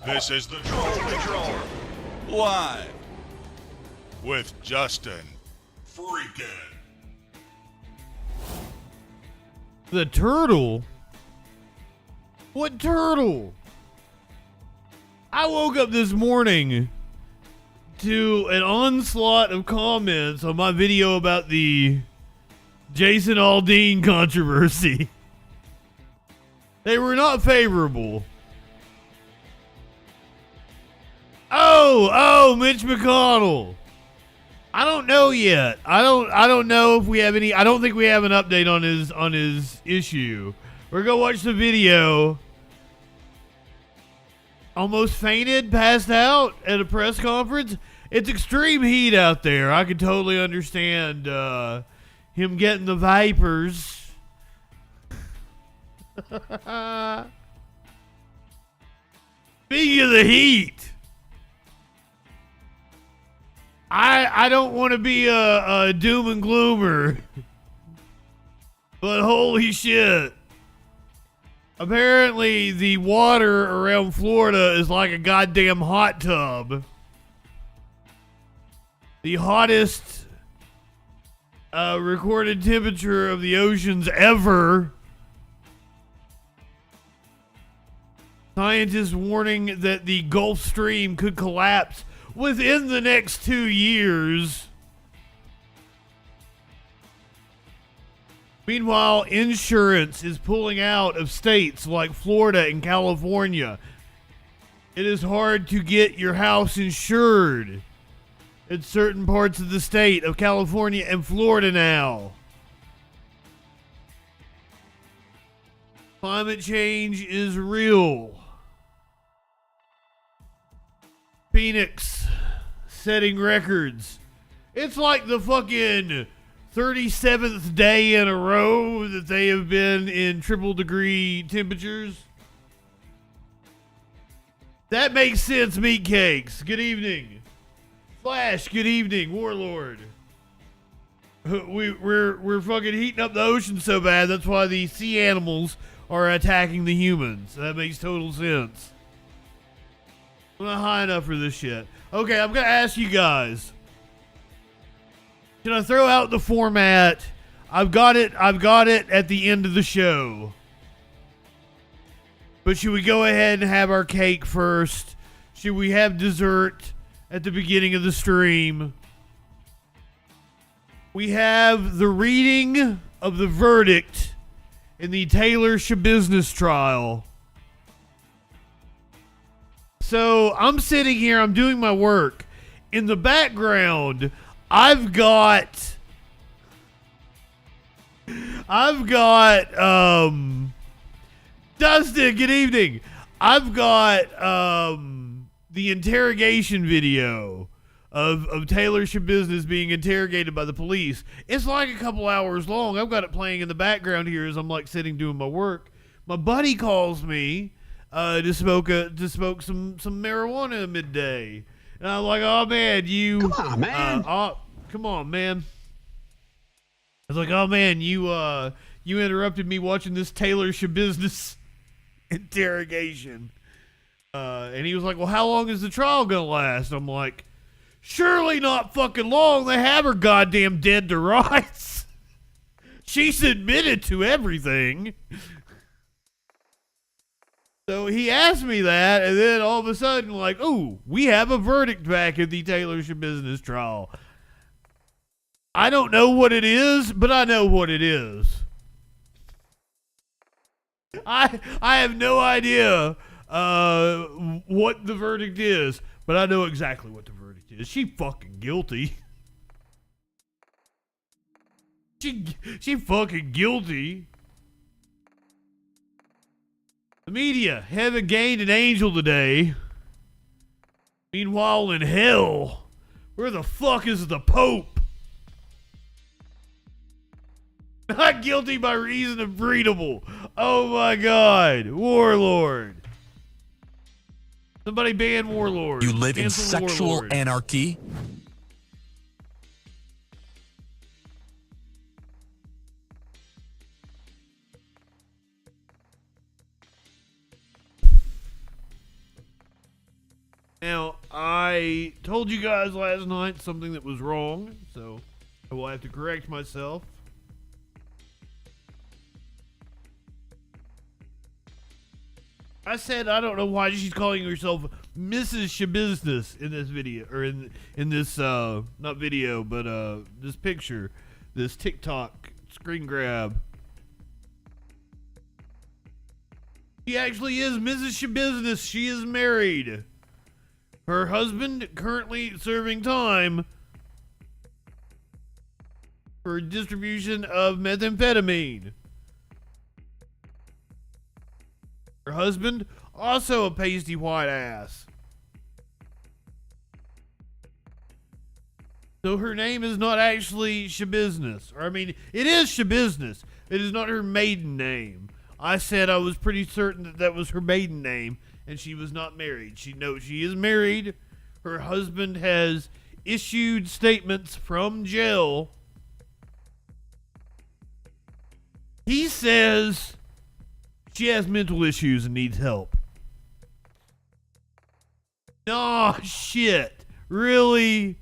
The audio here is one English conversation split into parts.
This is the Troll Patrol, live with Justin Freakin. The turtle? What turtle? I woke up this morning to an onslaught of comments on my video about the Jason Aldean controversy. They were not favorable. Oh, Mitch McConnell. I don't know yet. I don't know if we have any. I don't think we have an update on his issue. We're gonna watch the video. Almost fainted, passed out at a press conference. It's extreme heat out there. I could totally understand him getting the vipers. Speaking of the heat, I don't want to be a doom and gloomer, but holy shit. Apparently the water around Florida is like a goddamn hot tub. The hottest recorded temperature of the oceans ever. Scientists warning that the Gulf Stream could collapse within the next 2 years. Meanwhile, insurance is pulling out of states like Florida and California. It is hard to get your house insured in certain parts of the state of California and Florida now. Climate change is real. Phoenix setting records. It's like the fucking 37th day in a row that they have been in triple degree temperatures. That makes sense, meat cakes. Good evening. Flash, good evening. Warlord. We're fucking heating up the ocean so bad, that's why the sea animals are attacking the humans. That makes total sense. I'm not high enough for this shit. Okay, I'm gonna ask you guys. Should I throw out the format? I've got it at the end of the show. But should we go ahead and have our cake first? Should we have dessert at the beginning of the stream? We have the reading of the verdict in the Taylor Shabusiness trial. So I'm sitting here, I'm doing my work. In the background, I've got Dustin, good evening. I've got the interrogation video of Taylor Shabusiness being interrogated by the police. It's like a couple hours long. I've got it playing in the background here as I'm like sitting doing my work. My buddy calls me to smoke some marijuana at midday. And I'm like, oh man, you come on, man. Come on, man. I was like, oh man, you interrupted me watching this Taylor Shabusiness interrogation. And he was like, well, how long is the trial gonna last? I'm like, surely not fucking long. They have her goddamn dead to rights. She's admitted to everything. So he asked me that, and then all of a sudden, like, ooh, we have a verdict back at the Taylor Shabusiness trial. I don't know what it is, but I know what it is. I have no idea what the verdict is, but I know exactly what the verdict is. She fucking guilty. She fucking guilty. The media haven't gained an angel today. Meanwhile, in hell, where the fuck is the Pope? Not guilty by reason of breedable. Oh my God. Warlord. Somebody ban Warlord. You live in Cancel sexual Warlord. anarchy? Now, I told you guys last night something that was wrong, so I will have to correct myself. I said I don't know why she's calling herself Mrs. Shabusiness in this video, or in this not video, but this picture, this TikTok screen grab. She actually is Mrs. Shabusiness. She is married. Her husband currently serving time for distribution of methamphetamine. Her husband, also a pasty white ass. So her name is not actually Shabusiness. Or, I mean, it is Shabusiness. It is not her maiden name. I said I was pretty certain that that was her maiden name, and she was not married. She is married. Her husband has issued statements from jail. He says she has mental issues and needs help. Nah, shit. Really?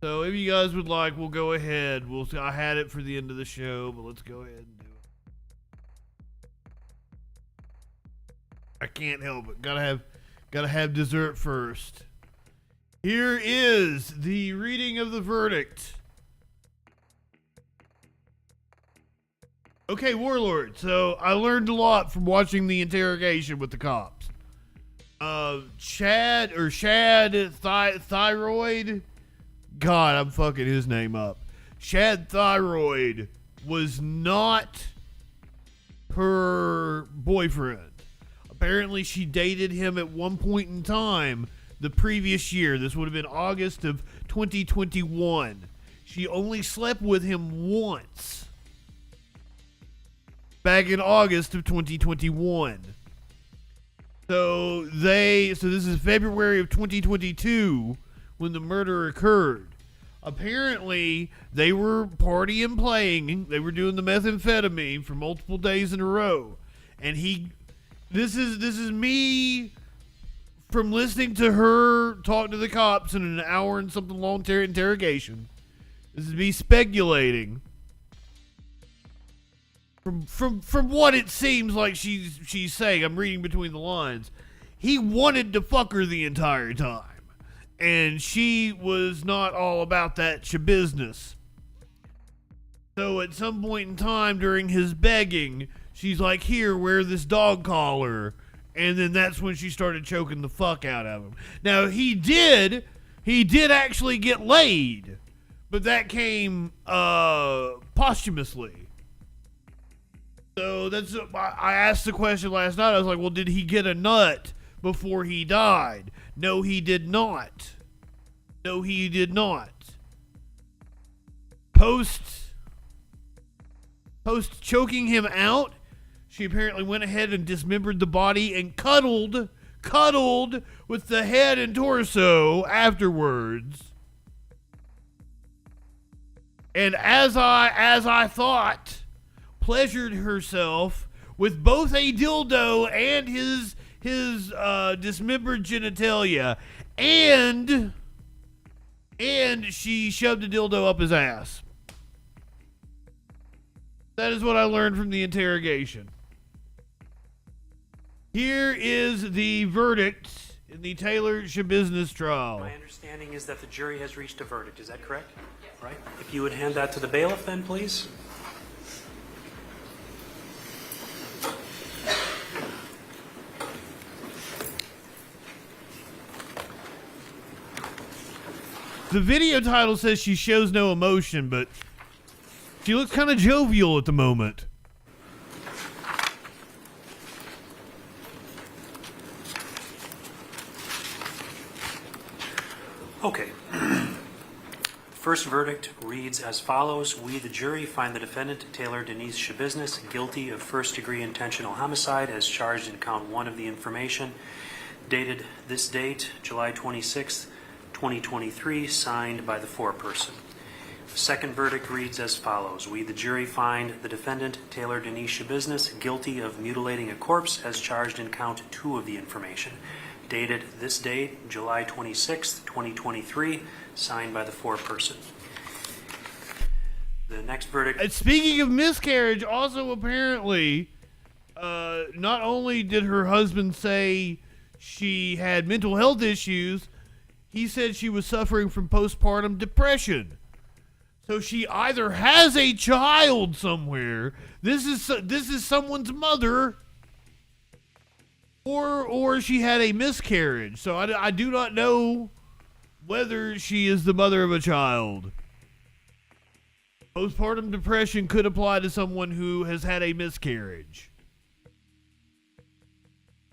So if you guys would like, we'll go ahead. I had it for the end of the show, but let's go ahead and do it. I can't help it. Gotta have dessert first. Here is the reading of the verdict. Okay, Warlord. So I learned a lot from watching the interrogation with the cops. Shad Thyroid. God, I'm fucking his name up. Shad Thyroid was not her boyfriend. Apparently, she dated him at one point in time the previous year. This would have been August of 2021. She only slept with him once. Back in August of 2021. So this is February of 2022 when the murder occurred. Apparently, they were partying, playing. They were doing the methamphetamine for multiple days in a row. And this is me from listening to her talk to the cops in an hour and something long interrogation. This is me speculating. From what it seems like she's saying, I'm reading between the lines. He wanted to fuck her the entire time. And she was not all about that shabusiness. So at some point in time during his begging, she's like, here, wear this dog collar. And then that's when she started choking the fuck out of him. Now, he did actually get laid. But that came posthumously. So I asked the question last night. I was like, well, did he get a nut before he died? No, he did not. No, he did not. Post choking him out, she apparently went ahead and dismembered the body and cuddled with the head and torso afterwards. And as I thought, pleasured herself with both a dildo and his dismembered genitalia, and she shoved a dildo up his ass. That is what I learned from the interrogation. Here is the verdict in the Taylor Shabusiness trial. My understanding is that the jury has reached a verdict. Is that correct? Yes. Right. If you would hand that to the bailiff then, please. The video title says she shows no emotion, but she looks kind of jovial at the moment. Okay. First verdict reads as follows. We, the jury, find the defendant, Taylor Denise Shabusiness, guilty of first-degree intentional homicide as charged in count 1 of the information, dated this date, July 26th, 2023, signed by the foreperson. Second verdict reads as follows. We, the jury, find the defendant, Taylor Denise Shabusiness, guilty of mutilating a corpse as charged in count 2 of the information. Dated this date, July 26th, 2023, signed by the foreperson. The next verdict... And speaking of miscarriage, also apparently, not only did her husband say she had mental health issues, he said she was suffering from postpartum depression. So she either has a child somewhere, this is someone's mother, or she had a miscarriage. So I do not know whether she is the mother of a child. Postpartum depression could apply to someone who has had a miscarriage.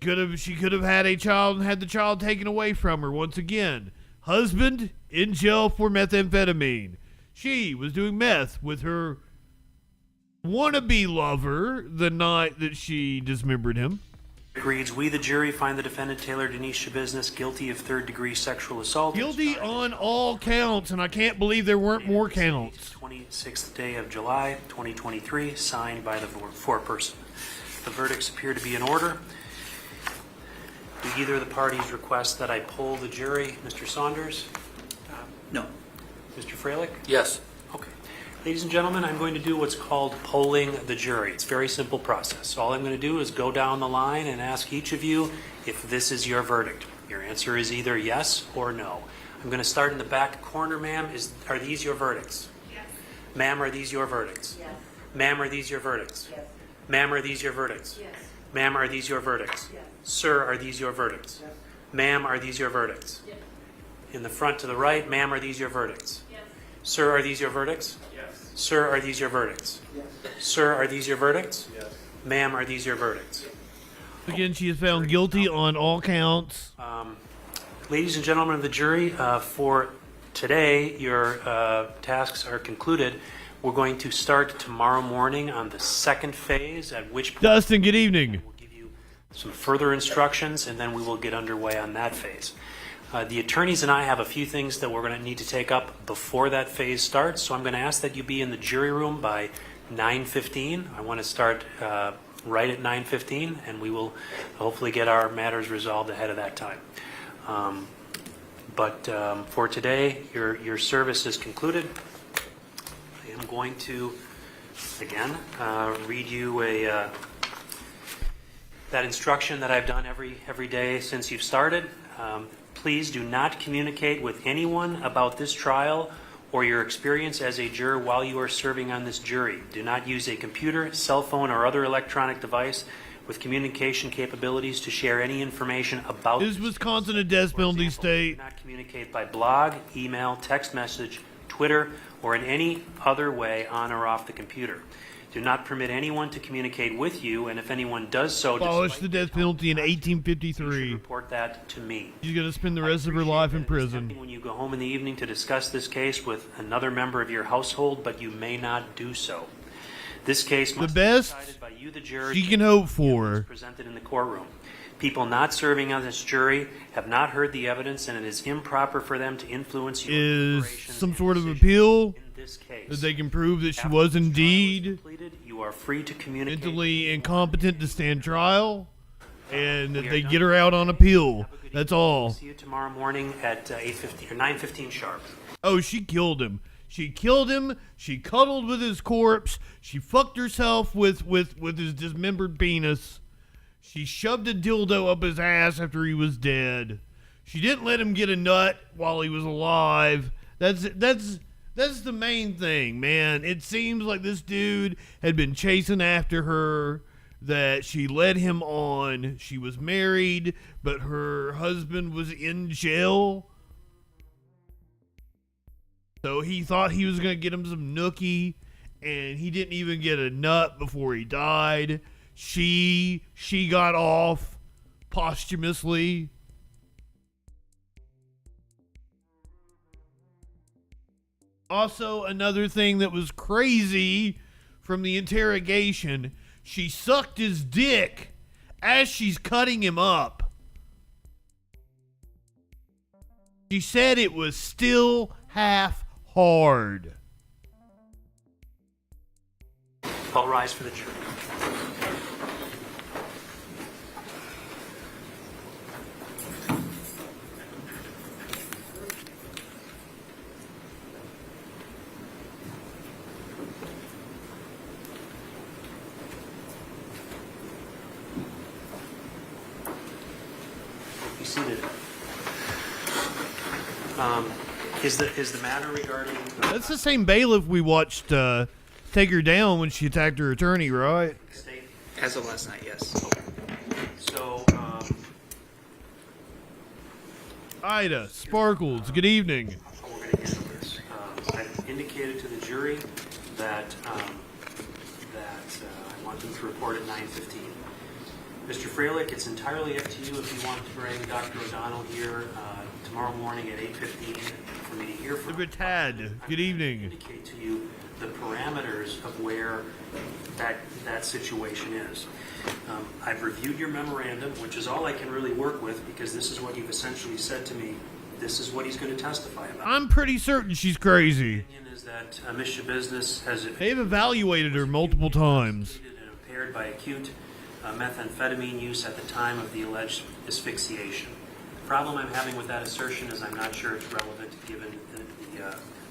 She could have had a child and had the child taken away from her once again. Husband in jail for methamphetamine. She was doing meth with her wannabe lover the night that she dismembered him. Reads, we, the jury, find the defendant, Taylor Denise Shabusiness, guilty of third-degree sexual assault. Guilty on all counts, and I can't believe there weren't more counts. 26th day of July, 2023, signed by the foreperson. The verdicts appear to be in order. Do either of the parties request that I poll the jury? Mr. Saunders? No. Mr. Freilich? Yes. Okay. Ladies and gentlemen, I'm going to do what's called polling the jury. It's a very simple process. All I'm going to do is go down the line and ask each of you if this is your verdict. Your answer is either yes or no. I'm going to start in the back corner, ma'am. Are these your verdicts? Yes. Ma'am, are these your verdicts? Yes. Ma'am, are these your verdicts? Yes. Ma'am, are these your verdicts? Yes. Ma'am, are these your verdicts? Yes. Sir, are these your verdicts? Yes. Ma'am, are these your verdicts? Yes. In the front to the right, ma'am, are these your verdicts? Yes. Sir, are these your verdicts? Yes. Sir, are these your verdicts? Yes. Sir, are these your verdicts? Yes. Ma'am, are these your verdicts? Again, she is found guilty on all counts. Ladies and gentlemen of the jury, for today, your tasks are concluded. We're going to start tomorrow morning on the second phase, at which point Dustin, good evening. we'll give you some further instructions, and then we will get underway on that phase. The attorneys and I have a few things that we're going to need to take up before that phase starts, so I'm going to ask that you be in the jury room by 9:15. I want to start right at 9:15, and we will hopefully get our matters resolved ahead of that time. But for today, your service is concluded. I am going to, again, read you that instruction that I've done every day since you've started. Please do not communicate with anyone about this trial or your experience as a juror while you are serving on this jury. Do not use a computer, cell phone, or other electronic device with communication capabilities to share any information about Is Wisconsin a death penalty do state? not communicate by blog, email, text message, Twitter, or in any other way on or off the computer. Do not permit anyone to communicate with you, and if anyone does so, Abolished the death penalty in you should 1853. report that to me. She's going to spend the rest of her life in prison. When you go home in the evening to discuss this case with another member of your household, but you may not do so. This case must best be decided by you, the jury, she can hope for presented in the courtroom. People not serving on this jury have not heard the evidence, and it is improper for them to influence your is deliberations some and sort of decisions appeal in this case. that they can prove that she After was this trial is indeed completed, you are free to communicate. mentally incompetent to stand trial, and that We are they done. get her out on appeal. Have a good That's evening. all. See you tomorrow morning at 8:15 or 9:15 sharp. Oh, she killed him. She killed him. She cuddled with his corpse. She fucked herself with his dismembered penis. She shoved a dildo up his ass after he was dead. She didn't let him get a nut while he was alive. That's the main thing, man. It seems like this dude had been chasing after her, that she led him on. She was married, but her husband was in jail. So he thought he was going to get him some nookie, and he didn't even get a nut before he died. She got off posthumously. Also, another thing that was crazy from the interrogation, she sucked his dick as she's cutting him up. She said it was still half hard. All rise for the jury. Be seated. Is the matter regarding... That's the same bailiff we watched take her down when she attacked her attorney, right? State? As of last night, yes. So, Ida, Sparkles, good evening. how we're going to handle this. I've indicated to the jury that I want them to report at 9:15. Mr. Freilich, it's entirely up to you if you want to bring Dr. O'Donnell here tomorrow morning at 8:15 for me to hear from him. Tad, good evening. Indicate to you the parameters of where that situation is. I've reviewed your memorandum, which is all I can really work with because this is what you've essentially said to me. This is what he's going to testify about. I'm pretty certain she's crazy. My opinion is that Ms. Business has They've evaluated her multiple times. and impaired by acute methamphetamine use at the time of the alleged asphyxiation. The problem I'm having with that assertion is I'm not sure it's relevant given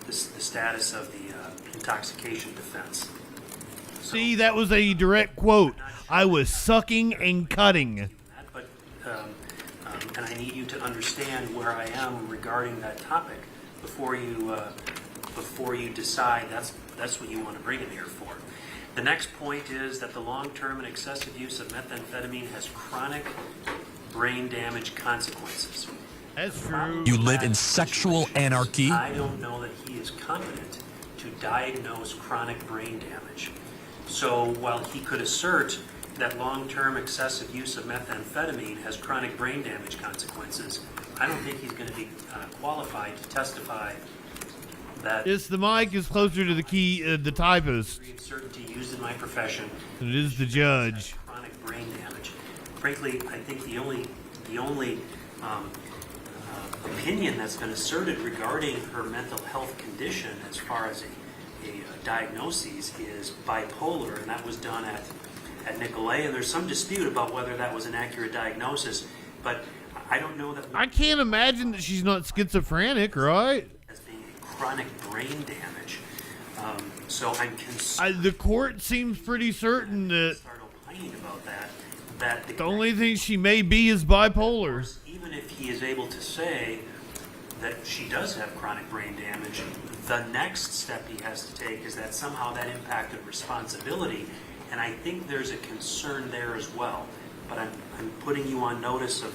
the status of the intoxication defense. See, that was a direct quote. I was sucking and cutting. But and I need you to understand where I am regarding that topic before you decide that's what you want to bring it here for. The next point is that the long-term and excessive use of methamphetamine has chronic brain damage consequences. That's true. You live in sexual anarchy? I don't know that he is competent to diagnose chronic brain damage. So while he could assert that long-term excessive use of methamphetamine has chronic brain damage consequences, I don't think he's going to be qualified to testify that Yes, the mic is closer to the key, the typist. degree of certainty used in my profession than it is the judge. has chronic brain damage. Frankly, I think the only opinion that's been asserted regarding her mental health condition as far as a diagnosis is bipolar, and that was done at Nicolay, and there's some dispute about whether that was an accurate diagnosis, but I don't know that I can't imagine that she's not schizophrenic, right? as being a chronic brain damage. So I'm concerned. The court seems pretty certain that Start opining about that the only thing she may be is bipolar. even if he is able to say that she does have chronic brain damage, the next step he has to take is that somehow that impacted responsibility, and I think there's a concern there as well. But I'm putting you on notice of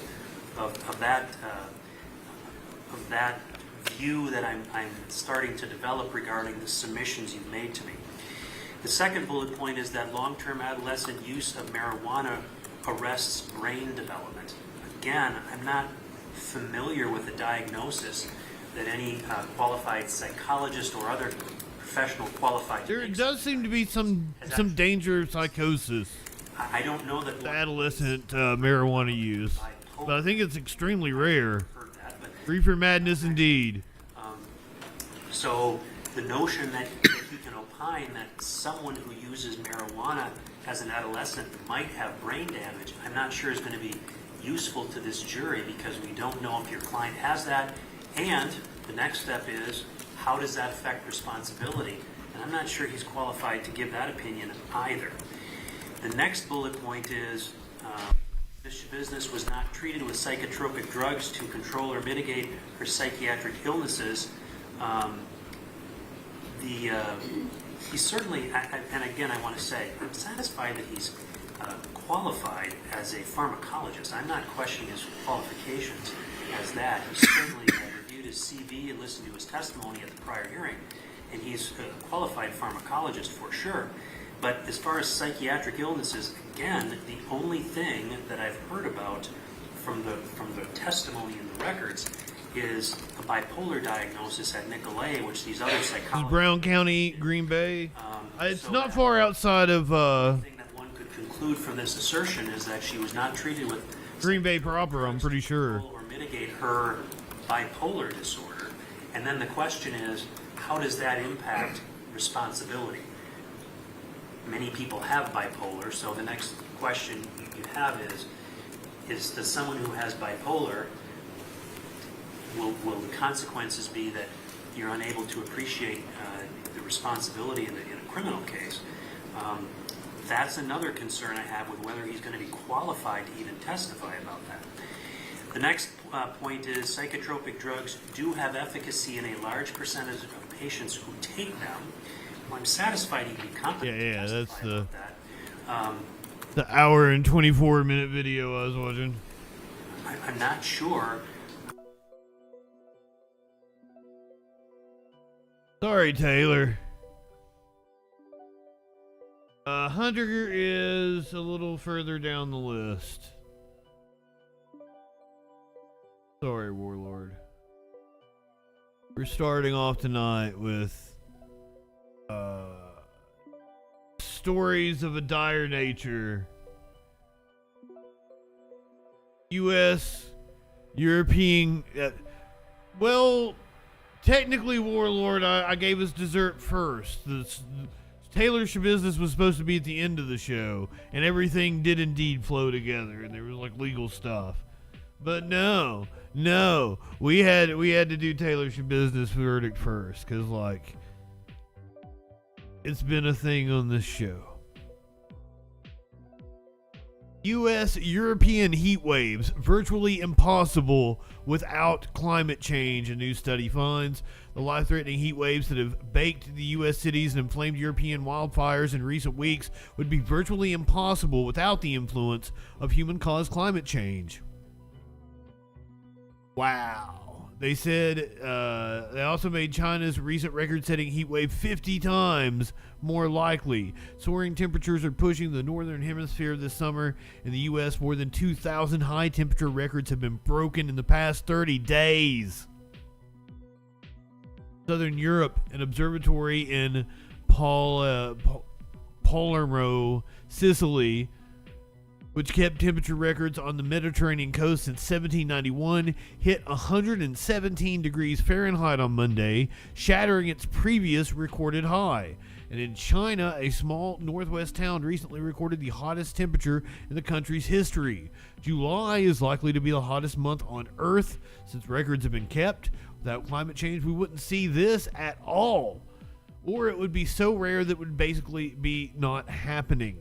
that view that I'm starting to develop regarding the submissions you've made to me. The second bullet point is that long-term adolescent use of marijuana arrests brain development. Again, I'm not familiar with the diagnosis that any qualified psychologist or other professional qualified There makes. does seem to be some danger of psychosis I don't know that to adolescent marijuana use, but I think it's extremely rare. heard that, but Reefer madness indeed. so the notion that you can opine that someone who uses marijuana as an adolescent might have brain damage, I'm not sure is going to be useful to this jury because we don't know if your client has that. And the next step is, how does that affect responsibility? And I'm not sure he's qualified to give that opinion either. The next bullet point is, Ms. Business was not treated with psychotropic drugs to control or mitigate her psychiatric illnesses. He certainly, and again I want to say, I'm satisfied that he's qualified as a pharmacologist. I'm not questioning his qualifications as that. He certainly reviewed his CV and listened to his testimony at the prior hearing, and he's a qualified pharmacologist for sure. But as far as psychiatric illnesses, again, the only thing that I've heard about from the testimony in the records is a bipolar diagnosis at Nicolay, which these other psychologists... Brown County, Green Bay. It's so not that- far outside of The thing that one could conclude from this assertion is that she was not treated with Green Bay proper, I'm pretty sure. or mitigate her bipolar disorder. And then the question is, how does that impact responsibility? Many people have bipolar, so the next question you have is does someone who has bipolar, will the consequences be that you're unable to appreciate the responsibility in a criminal case? That's another concern I have with whether he's going to be qualified to even testify about that. The next point is psychotropic drugs do have efficacy in a large percentage of patients who take them. Well, I'm satisfied he'd be competent to testify that's about that. the hour and 24-minute video I was watching. I'm not sure. Sorry, Taylor. Hunter is a little further down the list. Sorry, Warlord. We're starting off tonight with stories of a dire nature. U.S., European... well, technically, Warlord, I gave us dessert first. Taylor Shabusiness was supposed to be at the end of the show, and everything did indeed flow together, and there was like legal stuff. But no, we had to do Taylor Shabusiness verdict first, because like it's been a thing on this show. U.S. European heat waves virtually impossible without climate change, a new study finds. The life-threatening heat waves that have baked the U.S. cities and inflamed European wildfires in recent weeks would be virtually impossible without the influence of human-caused climate change. Wow. They said they also made China's recent record-setting heat wave 50 times more likely. Soaring temperatures are pushing the northern hemisphere this summer. In the U.S., more than 2,000 high-temperature records have been broken in the past 30 days. Southern Europe, an observatory in Palermo, Sicily, which kept temperature records on the Mediterranean coast since 1791, hit 117 degrees Fahrenheit on Monday, shattering its previous recorded high. And in China, a small northwest town recently recorded the hottest temperature in the country's history. July is likely to be the hottest month on Earth since records have been kept. Without climate change, we wouldn't see this at all. Or it would be so rare that it would basically be not happening.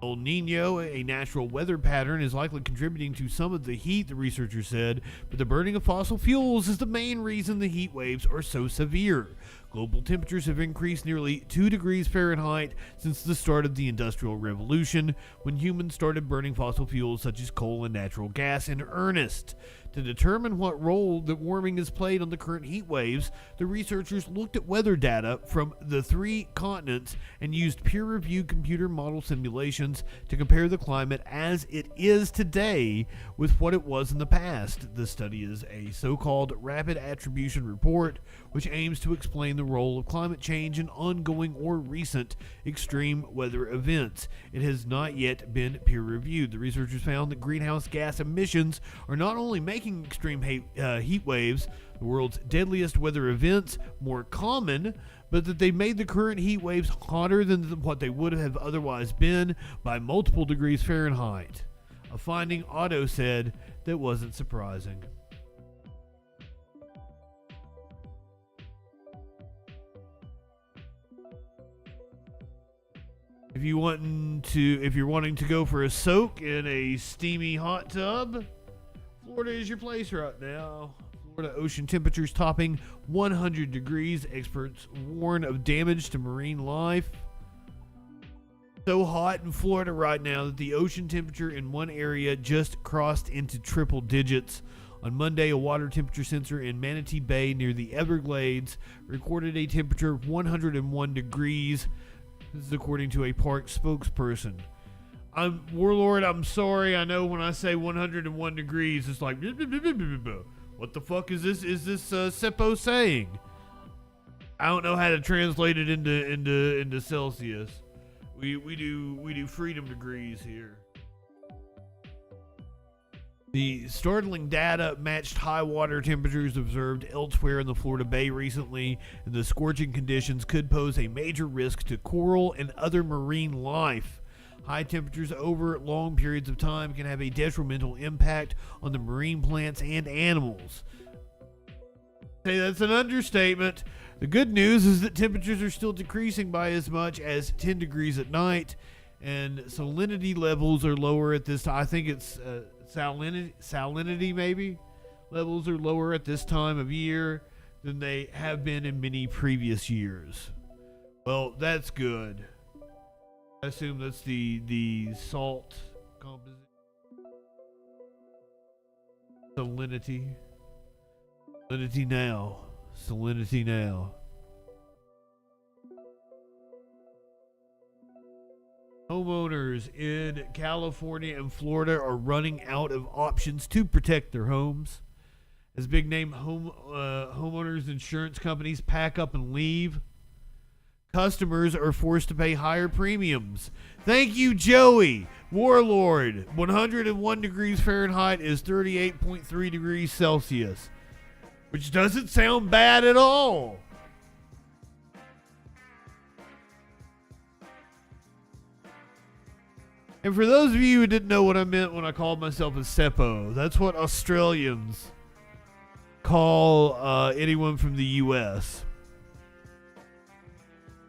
El Nino, a natural weather pattern, is likely contributing to some of the heat, the researchers said, but the burning of fossil fuels is the main reason the heat waves are so severe. Global temperatures have increased nearly 2 degrees Fahrenheit since the start of the Industrial Revolution, when humans started burning fossil fuels such as coal and natural gas in earnest. To determine what role that warming has played on the current heat waves, the researchers looked at weather data from the 3 continents and used peer-reviewed computer model simulations to compare the climate as it is today with what it was in the past. The study is a so-called rapid attribution report, which aims to explain the role of climate change in ongoing or recent extreme weather events. It has not yet been peer-reviewed. The researchers found that greenhouse gas emissions are not only making extreme heat waves, the world's deadliest weather events, more common, but that they made the current heat waves hotter than what they would have otherwise been by multiple degrees Fahrenheit. A finding Otto said that wasn't surprising. If you're wanting to go for a soak in a steamy hot tub, Florida is your place right now. Florida ocean temperatures topping 100 degrees. Experts warn of damage to marine life. So hot in Florida right now that the ocean temperature in one area just crossed into triple digits. On Monday, a water temperature sensor in Manatee Bay near the Everglades recorded a temperature of 101 degrees. This is according to a park spokesperson. Warlord, I'm sorry. I know when I say 101 degrees, it's like, what the fuck is this? Is this Seppo saying? I don't know how to translate it into Celsius. We do freedom degrees here. The startling data matched high water temperatures observed elsewhere in the Florida Bay recently, and the scorching conditions could pose a major risk to coral and other marine life. High temperatures over long periods of time can have a detrimental impact on the marine plants and animals. Hey, that's an understatement. The good news is that temperatures are still decreasing by as much as 10 degrees at night, and salinity levels are lower at this time. I think it's salinity maybe levels are lower at this time of year than they have been in many previous years. Well, that's good. I assume that's the salt composition. Salinity. Salinity now. Homeowners in California and Florida are running out of options to protect their homes. As big name homeowners insurance companies pack up and leave, customers are forced to pay higher premiums. Thank you, Joey. Warlord. 101 degrees Fahrenheit is 38.3 degrees Celsius, which doesn't sound bad at all. And for those of you who didn't know what I meant when I called myself a Seppo, that's what Australians call anyone from the U.S.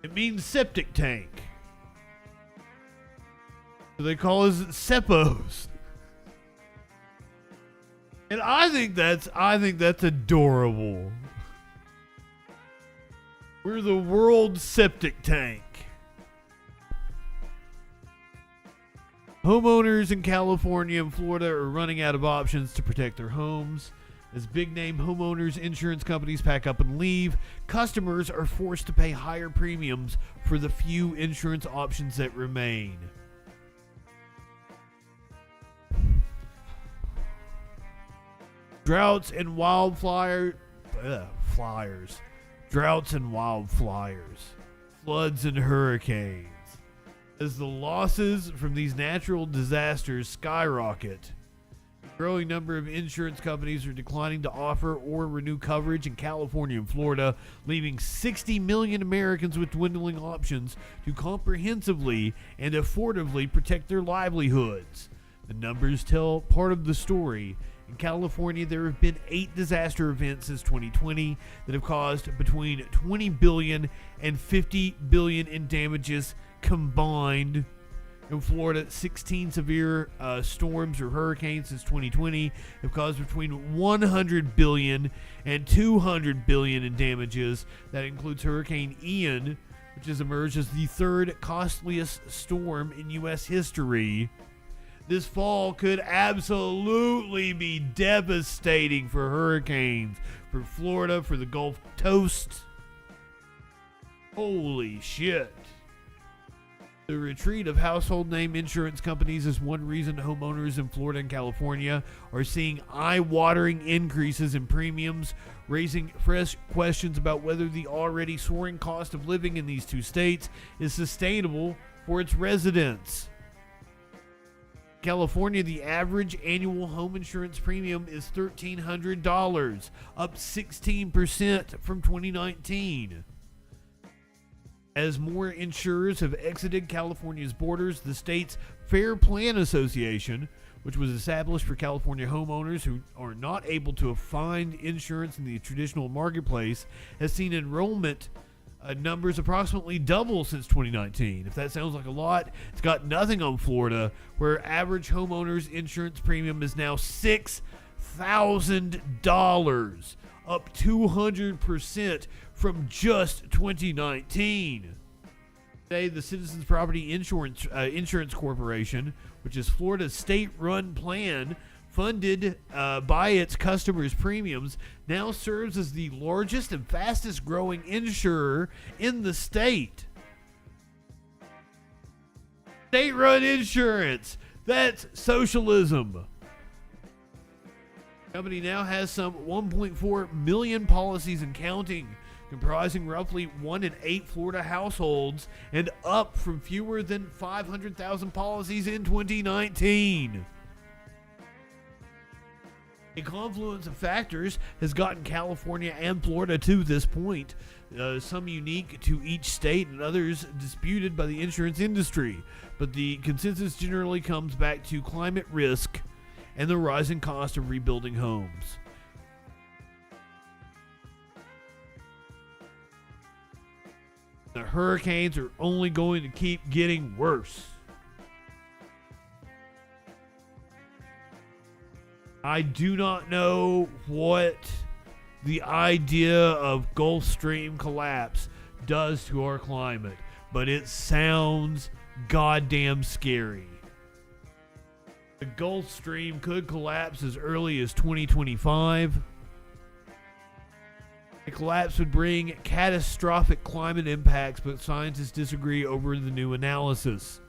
It means septic tank. So they call us Seppos. And I think that's adorable. We're the world septic tank. Homeowners in California and Florida are running out of options to protect their homes. As big-name homeowners insurance companies pack up and leave, customers are forced to pay higher premiums for the few insurance options that remain. Droughts and wildfires, floods and hurricanes. As the losses from these natural disasters skyrocket, a growing number of insurance companies are declining to offer or renew coverage in California and Florida, leaving 60 million Americans with dwindling options to comprehensively and affordably protect their livelihoods. The numbers tell part of the story. In California, there have been 8 disaster events since 2020 that have caused between $20 billion and $50 billion in damages combined. In Florida, 16 severe storms or hurricanes since 2020 have caused between $100 billion and $200 billion in damages. That includes Hurricane Ian, which has emerged as the third costliest storm in U.S. history. This fall could absolutely be devastating for hurricanes, for Florida, for the Gulf Coast. Holy shit. The retreat of household name insurance companies is one reason homeowners in Florida and California are seeing eye-watering increases in premiums, raising fresh questions about whether the already soaring cost of living in these two states is sustainable for its residents. California, the average annual home insurance premium is $1,300, up 16% from 2019. As more insurers have exited California's borders, the state's Fair Plan Association, which was established for California homeowners who are not able to find insurance in the traditional marketplace, has seen enrollment numbers approximately double since 2019. If that sounds like a lot, it's got nothing on Florida, where average homeowners insurance premium is now $6,000, up 200% from just 2019. Today, the Citizens Property Insurance Corporation, which is Florida's state-run plan, funded by its customers' premiums, now serves as the largest and fastest growing insurer in the state. State-run insurance. That's socialism. The company now has some 1.4 million policies and counting, comprising roughly 1 in 8 Florida households, and up from fewer than 500,000 policies in 2019. A confluence of factors has gotten California and Florida to this point, some unique to each state and others disputed by the insurance industry. But the consensus generally comes back to climate risk and the rising cost of rebuilding homes. The hurricanes are only going to keep getting worse. I do not know what the idea of Gulf Stream collapse does to our climate, but it sounds goddamn scary. The Gulf Stream could collapse as early as 2025. The collapse would bring catastrophic climate impacts, but scientists disagree over the new analysis.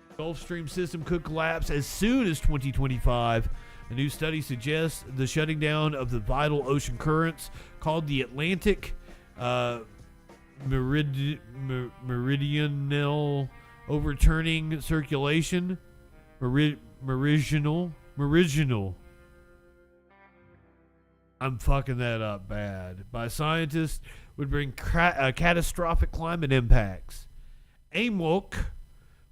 The Gulf Stream system could collapse as soon as 2025. A new study suggests the shutting down of the vital ocean currents called the Atlantic meridional overturning circulation. Meridional. I'm fucking that up bad. By scientists would bring catastrophic climate impacts. AMOC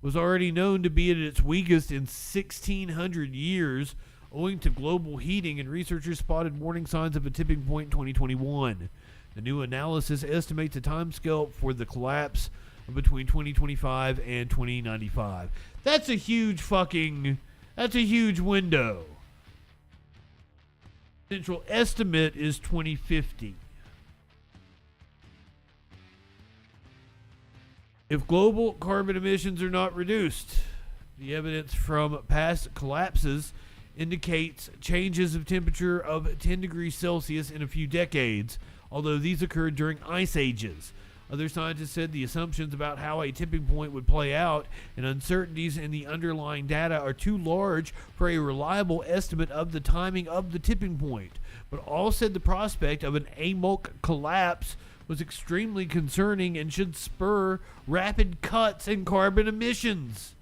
was already known to be at its weakest in 1,600 years, owing to global heating, and researchers spotted warning signs of a tipping point in 2021. The new analysis estimates a timescale for the collapse of between 2025 and 2095. That's a huge window. Central estimate is 2050. If global carbon emissions are not reduced, the evidence from past collapses indicates changes of temperature of 10 degrees Celsius in a few decades, although these occurred during ice ages. Other scientists said the assumptions about how a tipping point would play out and uncertainties in the underlying data are too large for a reliable estimate of the timing of the tipping point. But all said the prospect of an AMOC collapse was extremely concerning and should spur rapid cuts in carbon emissions.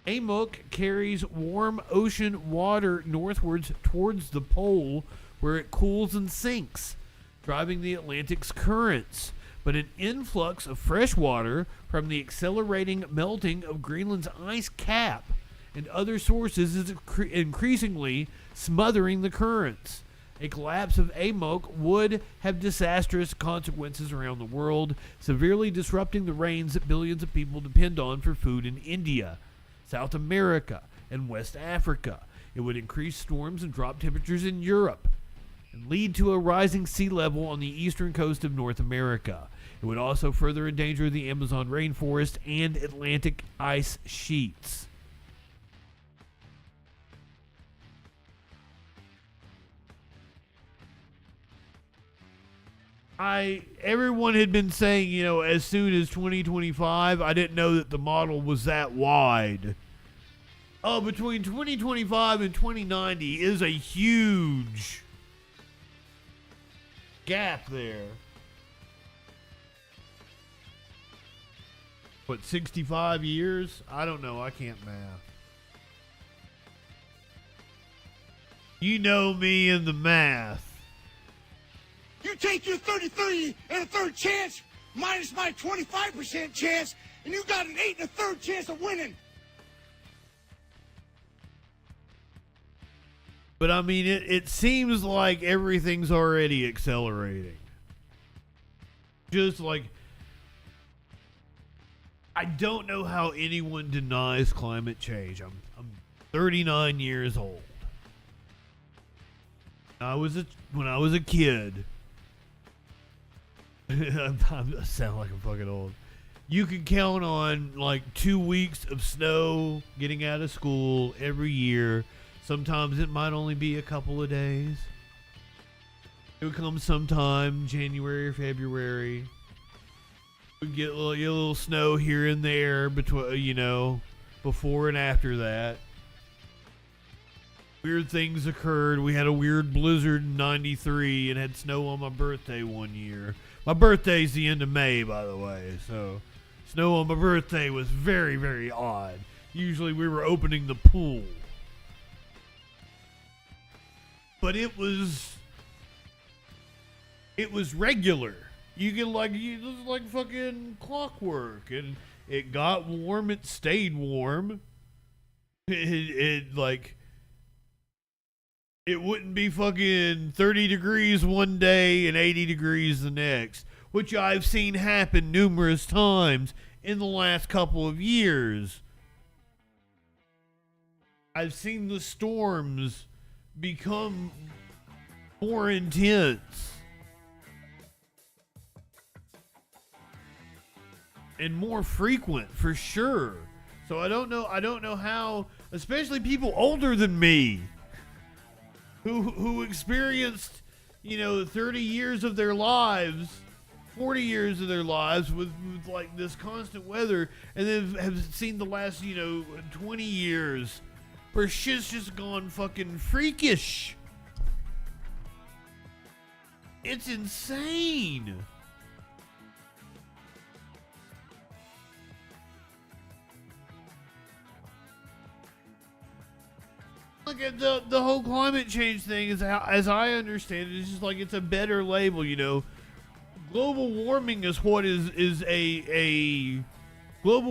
AMOC carries warm ocean water northwards towards the pole, where it cools and sinks, driving the Atlantic's currents. But an influx of fresh water from the accelerating melting of Greenland's ice cap and other sources is increasingly smothering the currents. A collapse of AMOC would have disastrous consequences around the world, severely disrupting the rains that billions of people depend on for food in India, South America, and West Africa. It would increase storms and drop temperatures in Europe and lead to a rising sea level on the eastern coast of North America. It would also further endanger the Amazon rainforest and Atlantic ice sheets. Everyone had been saying, as soon as 2025. I didn't know that the model was that wide. Between 2025 and 2090 is a huge gap there. What, 65 years? I don't know. I can't math. You know me and the math. You take your 30-30 and a third chance, minus my 25% chance, and you got an 8 and a third chance of winning. But I mean, it seems like everything's already accelerating. Just like, I don't know how anyone denies climate change. I'm 39 years old. When I was a kid, I sound like I'm fucking old. You could count on like 2 weeks of snow getting out of school every year. Sometimes it might only be a couple of days. It would come sometime January or February. We'd get a little snow here and there between, before and after that. Weird things occurred. We had a weird blizzard in '93 and had snow on my birthday one year. My birthday's the end of May, by the way, so snow on my birthday was very, very odd. Usually we were opening the pool. but it was regular. You get like fucking clockwork, and it got warm. It stayed warm. It wouldn't be fucking 30 degrees one day and 80 degrees the next, which I've seen happen numerous times in the last couple of years. I've seen the storms become more intense and more frequent, for sure. So I don't know how, especially people older than me who experienced, 30 years of their lives, 40 years of their lives with like this constant weather, and then have seen the last 20 years where shit's just gone fucking freakish. It's insane. Look at the whole climate change thing, is how, as I understand it, it's just like it's a better label, Global warming is global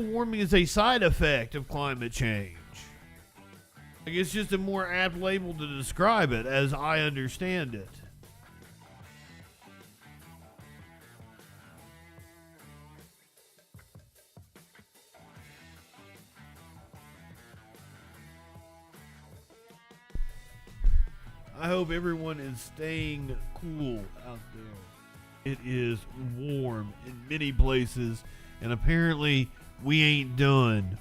warming is a side effect of climate change. Like, it's just a more apt label to describe it, as I understand it. I hope everyone is staying cool out there. It is warm in many places, and apparently we ain't done.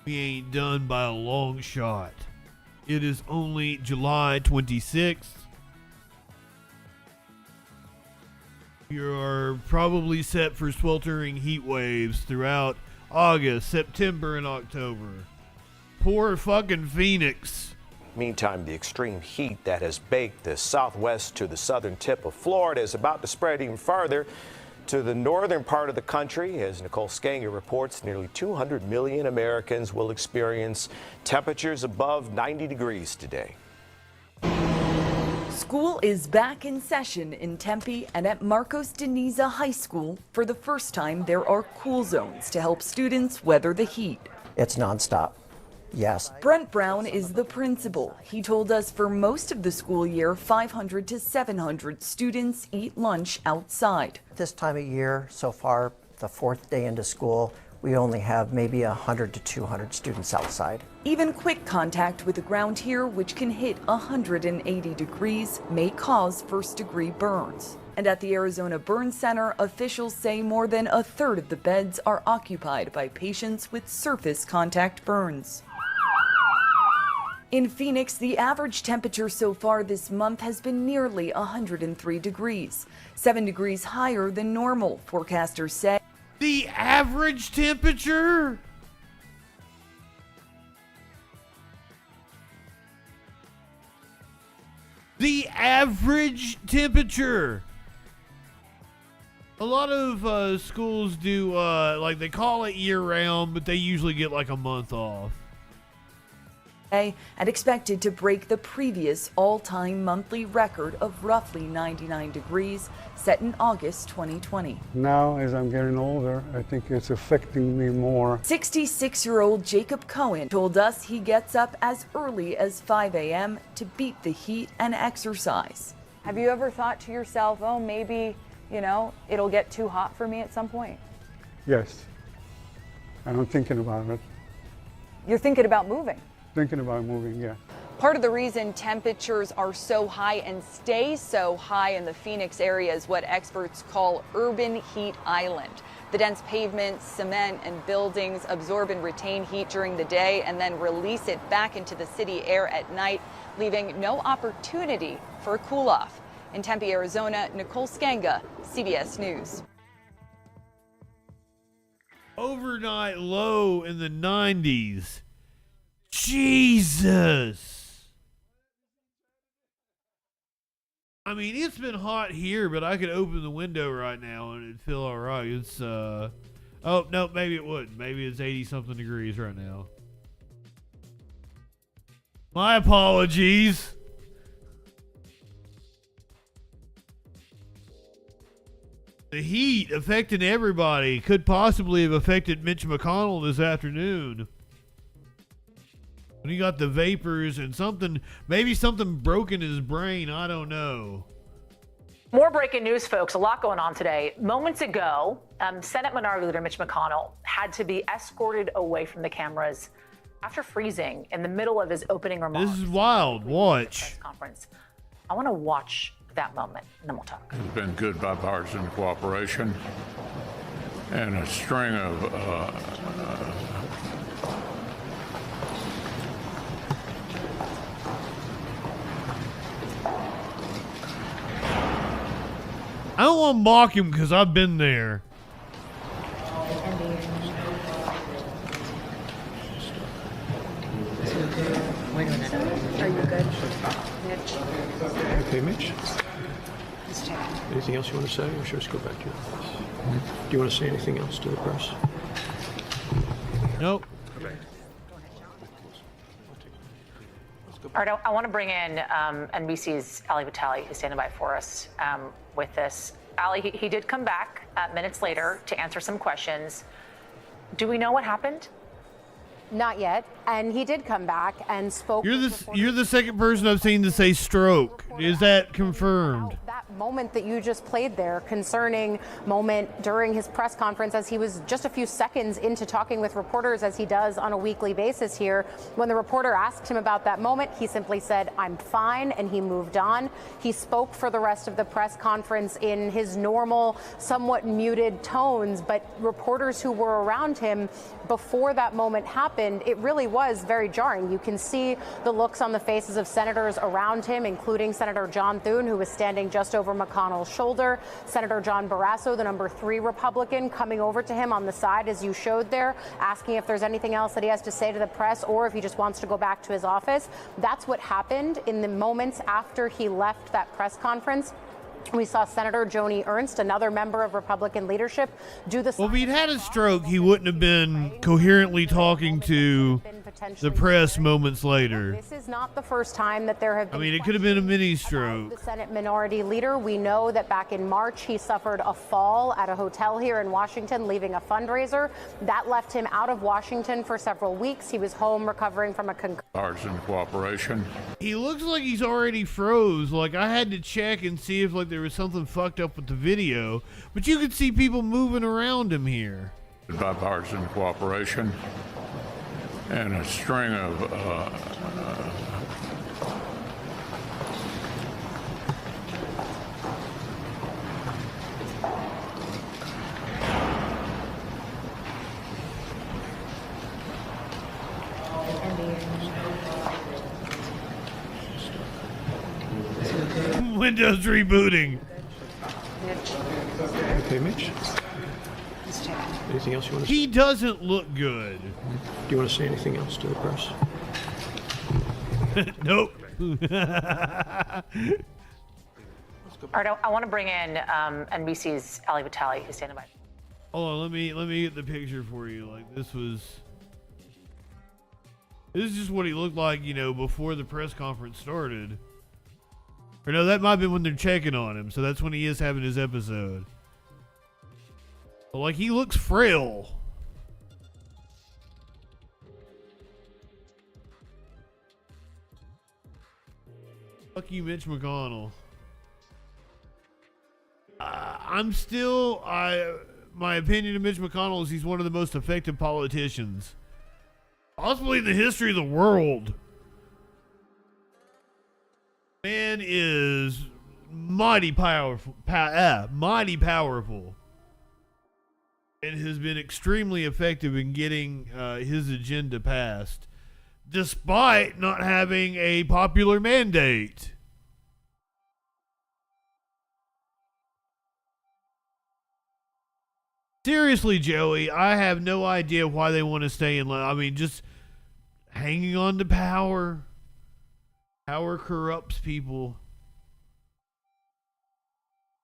We ain't done by a long shot. It is only July 26th. We are probably set for sweltering heat waves throughout August, September, and October. Poor fucking Phoenix. Meantime, the extreme heat that has baked the southwest to the southern tip of Florida is about to spread even farther to the northern part of the country. As Nicole Skanger reports, nearly 200 million Americans will experience temperatures above 90 degrees today. School is back in session in Tempe and at Marcos de Niza High School. For the first time, there are cool zones to help students weather the heat. It's nonstop. Yes. Brent Brown is the principal. He told us for most of the school year, 500 to 700 students eat lunch outside. This time of year, so far, the fourth day into school, we only have maybe 100 to 200 students outside. Even quick contact with the ground here, which can hit 180 degrees, may cause first-degree burns. And at the Arizona Burn Center, officials say more than a third of the beds are occupied by patients with surface contact burns. In Phoenix, the average temperature so far this month has been nearly 103 degrees, 7 degrees higher than normal, forecasters say. The average temperature? The average temperature. A lot of schools do, like, they call it year-round, but they usually get like a month off. And expected to break the previous all-time monthly record of roughly 99 degrees set in August 2020. Now, as I'm getting older, I think it's affecting me more. 66-year-old Jacob Cohen told us he gets up as early as 5 a.m. to beat the heat and exercise. Have you ever thought to yourself, oh, maybe, it'll get too hot for me at some point? Yes. I'm thinking about it. You're thinking about moving? Thinking about moving, yeah. Part of the reason temperatures are so high and stay so high in the Phoenix area is what experts call urban heat island. The dense pavement, cement, and buildings absorb and retain heat during the day and then release it back into the city air at night, leaving no opportunity for a cool-off. In Tempe, Arizona, Nicole Skanger, CBS News. Overnight low in the 90s. Jesus. I mean, it's been hot here, but I could open the window right now and it'd feel all right. It's Oh, no, maybe it wouldn't. Maybe it's 80-something degrees right now. My apologies. The heat affecting everybody could possibly have affected Mitch McConnell this afternoon. When he got the vapors and something, maybe something broke in his brain. I don't know. More breaking news, folks. A lot going on today. Moments ago, Senate Minority Leader Mitch McConnell had to be escorted away from the cameras after freezing in the middle of his opening remarks. This is wild. Watch. Press conference. I want to watch that moment, and then we'll talk. It's been good bipartisan cooperation and a string of I don't want to mock him because I've been there. Are you good? Mitch? Okay, Mitch? Anything else you want to say, or should we just go back to your office? Do you want to say anything else to the press? Nope. All right, I want to bring in NBC's Ali Vitale, who's standing by for us with this. Ali, he did come back minutes later to answer some questions. Do we know what happened? Not yet. And he did come back and spoke. You're the second person I've seen to say stroke. Is that confirmed? That moment that you just played there, concerning moment during his press conference as he was just a few seconds into talking with reporters, as he does on a weekly basis here. When the reporter asked him about that moment, he simply said, "I'm fine," and he moved on. He spoke for the rest of the press conference in his normal, somewhat muted tones, but reporters who were around him before that moment happened, it really was very jarring. You can see the looks on the faces of senators around him, including Senator John Thune, who was standing just over McConnell's shoulder. Senator John Barrasso, the number 3 Republican, coming over to him on the side, as you showed there, asking if there's anything else that he has to say to the press or if he just wants to go back to his office. That's what happened in the moments after he left that press conference. We saw Senator Joni Ernst, another member of Republican leadership, do the. Well, if he'd had a stroke, he wouldn't have been coherently talking to the press moments later. This is not the first time that there have been. I mean, it could have been a mini stroke. The Senate Minority Leader, we know that back in March he suffered a fall at a hotel here in Washington, leaving a fundraiser. That left him out of Washington for several weeks. He was home recovering from a partisan cooperation. He looks like he's already froze. Like, I had to check and see if there was something fucked up with the video, but you could see people moving around him here. Bipartisan cooperation and a string of Windows rebooting. Okay, Mitch? Anything else you want to say? He doesn't look good. Do you want to say anything else to the press? Nope. All right, I want to bring in NBC's Ali Vitale, who's standing by. Hold on, let me get the picture for you. Like, this is just what he looked like, before the press conference started. Or no, that might have been when they're checking on him, so that's when he is having his episode. But, like, he looks frail. Fuck you, Mitch McConnell. My opinion of Mitch McConnell is he's one of the most effective politicians, possibly in the history of the world. Man is mighty powerful, and has been extremely effective in getting his agenda passed, despite not having a popular mandate. Seriously, Joey, I have no idea why they want to stay in. I mean, just hanging on to power. Power corrupts people.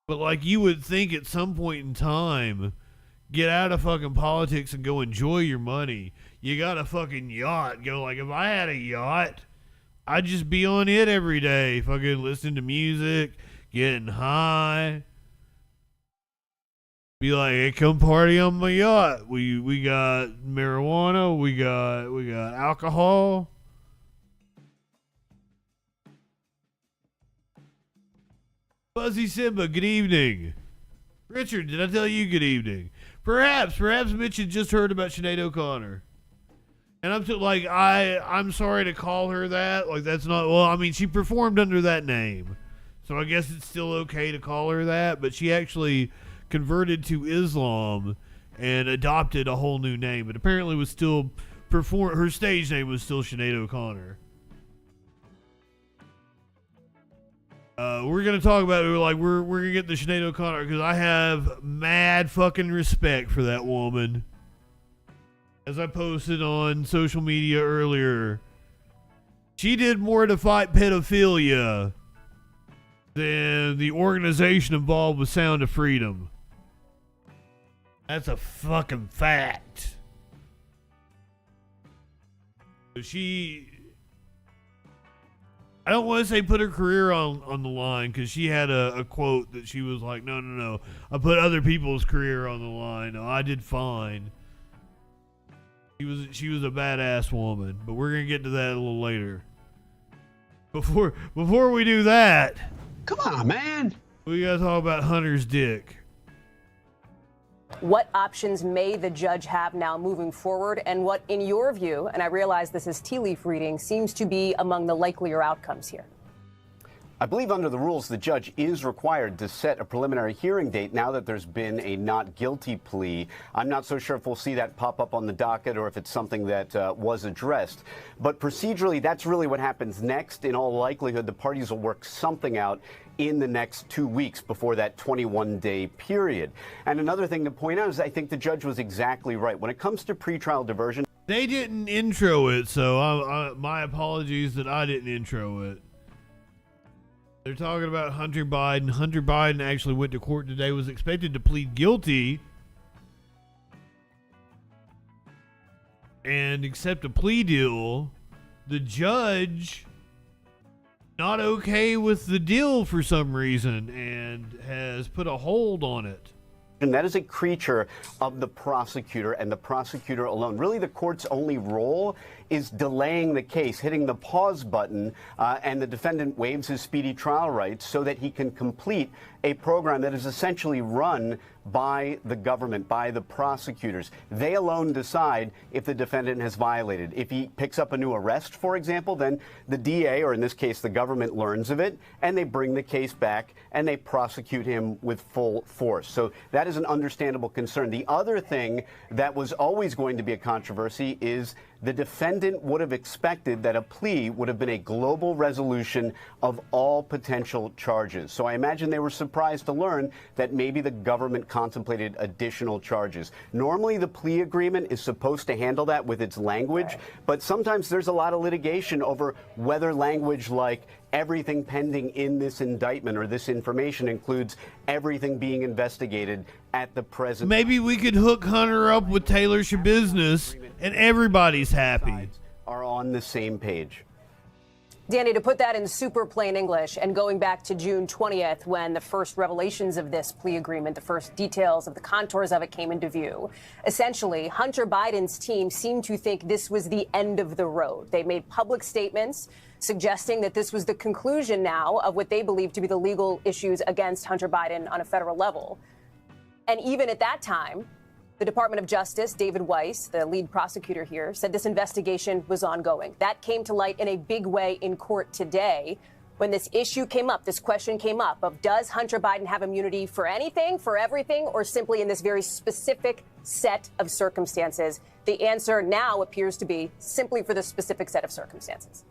But, like, you would think at some point in time, get out of fucking politics and go enjoy your money. You got a fucking yacht. Go like, if I had a yacht, I'd just be on it every day, fucking listening to music, getting high. Be like, hey, come party on my yacht. We got marijuana, we got alcohol. Fuzzy Simba, good evening. Richard, did I tell you good evening? Perhaps Mitch had just heard about Sinead O'Connor. And I'm sorry to call her that. Like, that's not, well, I mean, she performed under that name. So I guess it's still okay to call her that, but she actually converted to Islam and adopted a whole new name, but apparently was still her stage name was still Sinead O'Connor. We're gonna talk about it. We're gonna get the Sinead O'Connor because I have mad fucking respect for that woman. As I posted on social media earlier, she did more to fight pedophilia than the organization involved with Sound of Freedom. That's a fucking fact. I don't want to say put her career on the line, because she had a quote that she was like, no, I put other people's career on the line. No, I did fine. She was a badass woman, but we're gonna get to that a little later. Before we do that, come on, man, we gotta talk about Hunter's dick. What options may the judge have now moving forward, and what, in your view, and I realize this is tea leaf reading, seems to be among the likelier outcomes here? I believe under the rules, the judge is required to set a preliminary hearing date now that there's been a not guilty plea. I'm not so sure if we'll see that pop up on the docket or if it's something that was addressed. But procedurally, that's really what happens next. In all likelihood, the parties will work something out in the next 2 weeks before that 21-day period. And another thing to point out is I think the judge was exactly right. When it comes to pretrial diversion, they didn't intro it, so my apologies that I didn't intro it. They're talking about Hunter Biden. Hunter Biden actually went to court today, was expected to plead guilty and accept a plea deal. The judge not okay with the deal for some reason and has put a hold on it. And that is a creature of the prosecutor and the prosecutor alone. Really, the court's only role is delaying the case, hitting the pause button, and the defendant waives his speedy trial rights so that he can complete a program that is essentially run by the government, by the prosecutors. They alone decide if the defendant has violated. If he picks up a new arrest, for example, then the DA, or in this case the government, learns of it, and they bring the case back and they prosecute him with full force. So that is an understandable concern. The other thing that was always going to be a controversy is the defendant would have expected that a plea would have been a global resolution of all potential charges. So I imagine they were surprised to learn that maybe the government contemplated additional charges. Normally, the plea agreement is supposed to handle that with its language, but sometimes there's a lot of litigation over whether language like everything pending in this indictment or this information includes everything being investigated at the present. Maybe we could hook Hunter up with Taylor Business and everybody's happy. Are on the same page. Danny, to put that in super plain English, and going back to June 20th, when the first revelations of this plea agreement, the first details of the contours of it came into view, essentially, Hunter Biden's team seemed to think this was the end of the road. They made public statements suggesting that this was the conclusion now of what they believe to be the legal issues against Hunter Biden on a federal level. And even at that time, the Department of Justice, David Weiss, the lead prosecutor here, said this investigation was ongoing. That came to light in a big way in court today when this issue came up, this question came up of, does Hunter Biden have immunity for anything, for everything, or simply in this very specific set of circumstances? The answer now appears to be simply for the specific set of circumstances.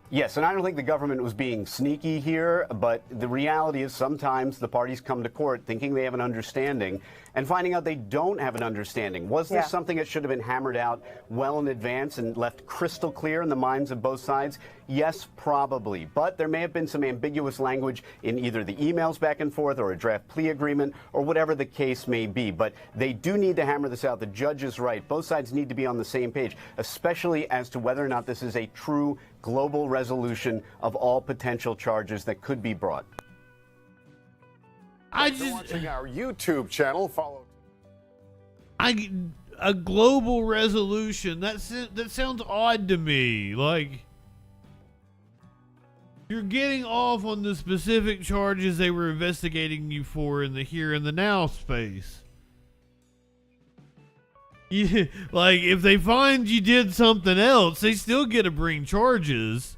Yes, and I don't think the government was being sneaky here, but the reality is sometimes the parties come to court thinking they have an understanding and finding out they don't have an understanding. Was this something that should have been hammered out well in advance and left crystal clear in the minds of both sides? Yes, probably. But there may have been some ambiguous language in either the emails back and forth or a draft plea agreement or whatever the case may be. But they do need to hammer this out. The judge is right. Both sides need to be on the same page, especially as to whether or not this is a true global resolution of all potential charges that could be brought. Watching our YouTube channel, follow. A global resolution. That sounds odd to me. Like, you're getting off on the specific charges they were investigating you for in the here and the now space. Like, if they find you did something else, they still get to bring charges.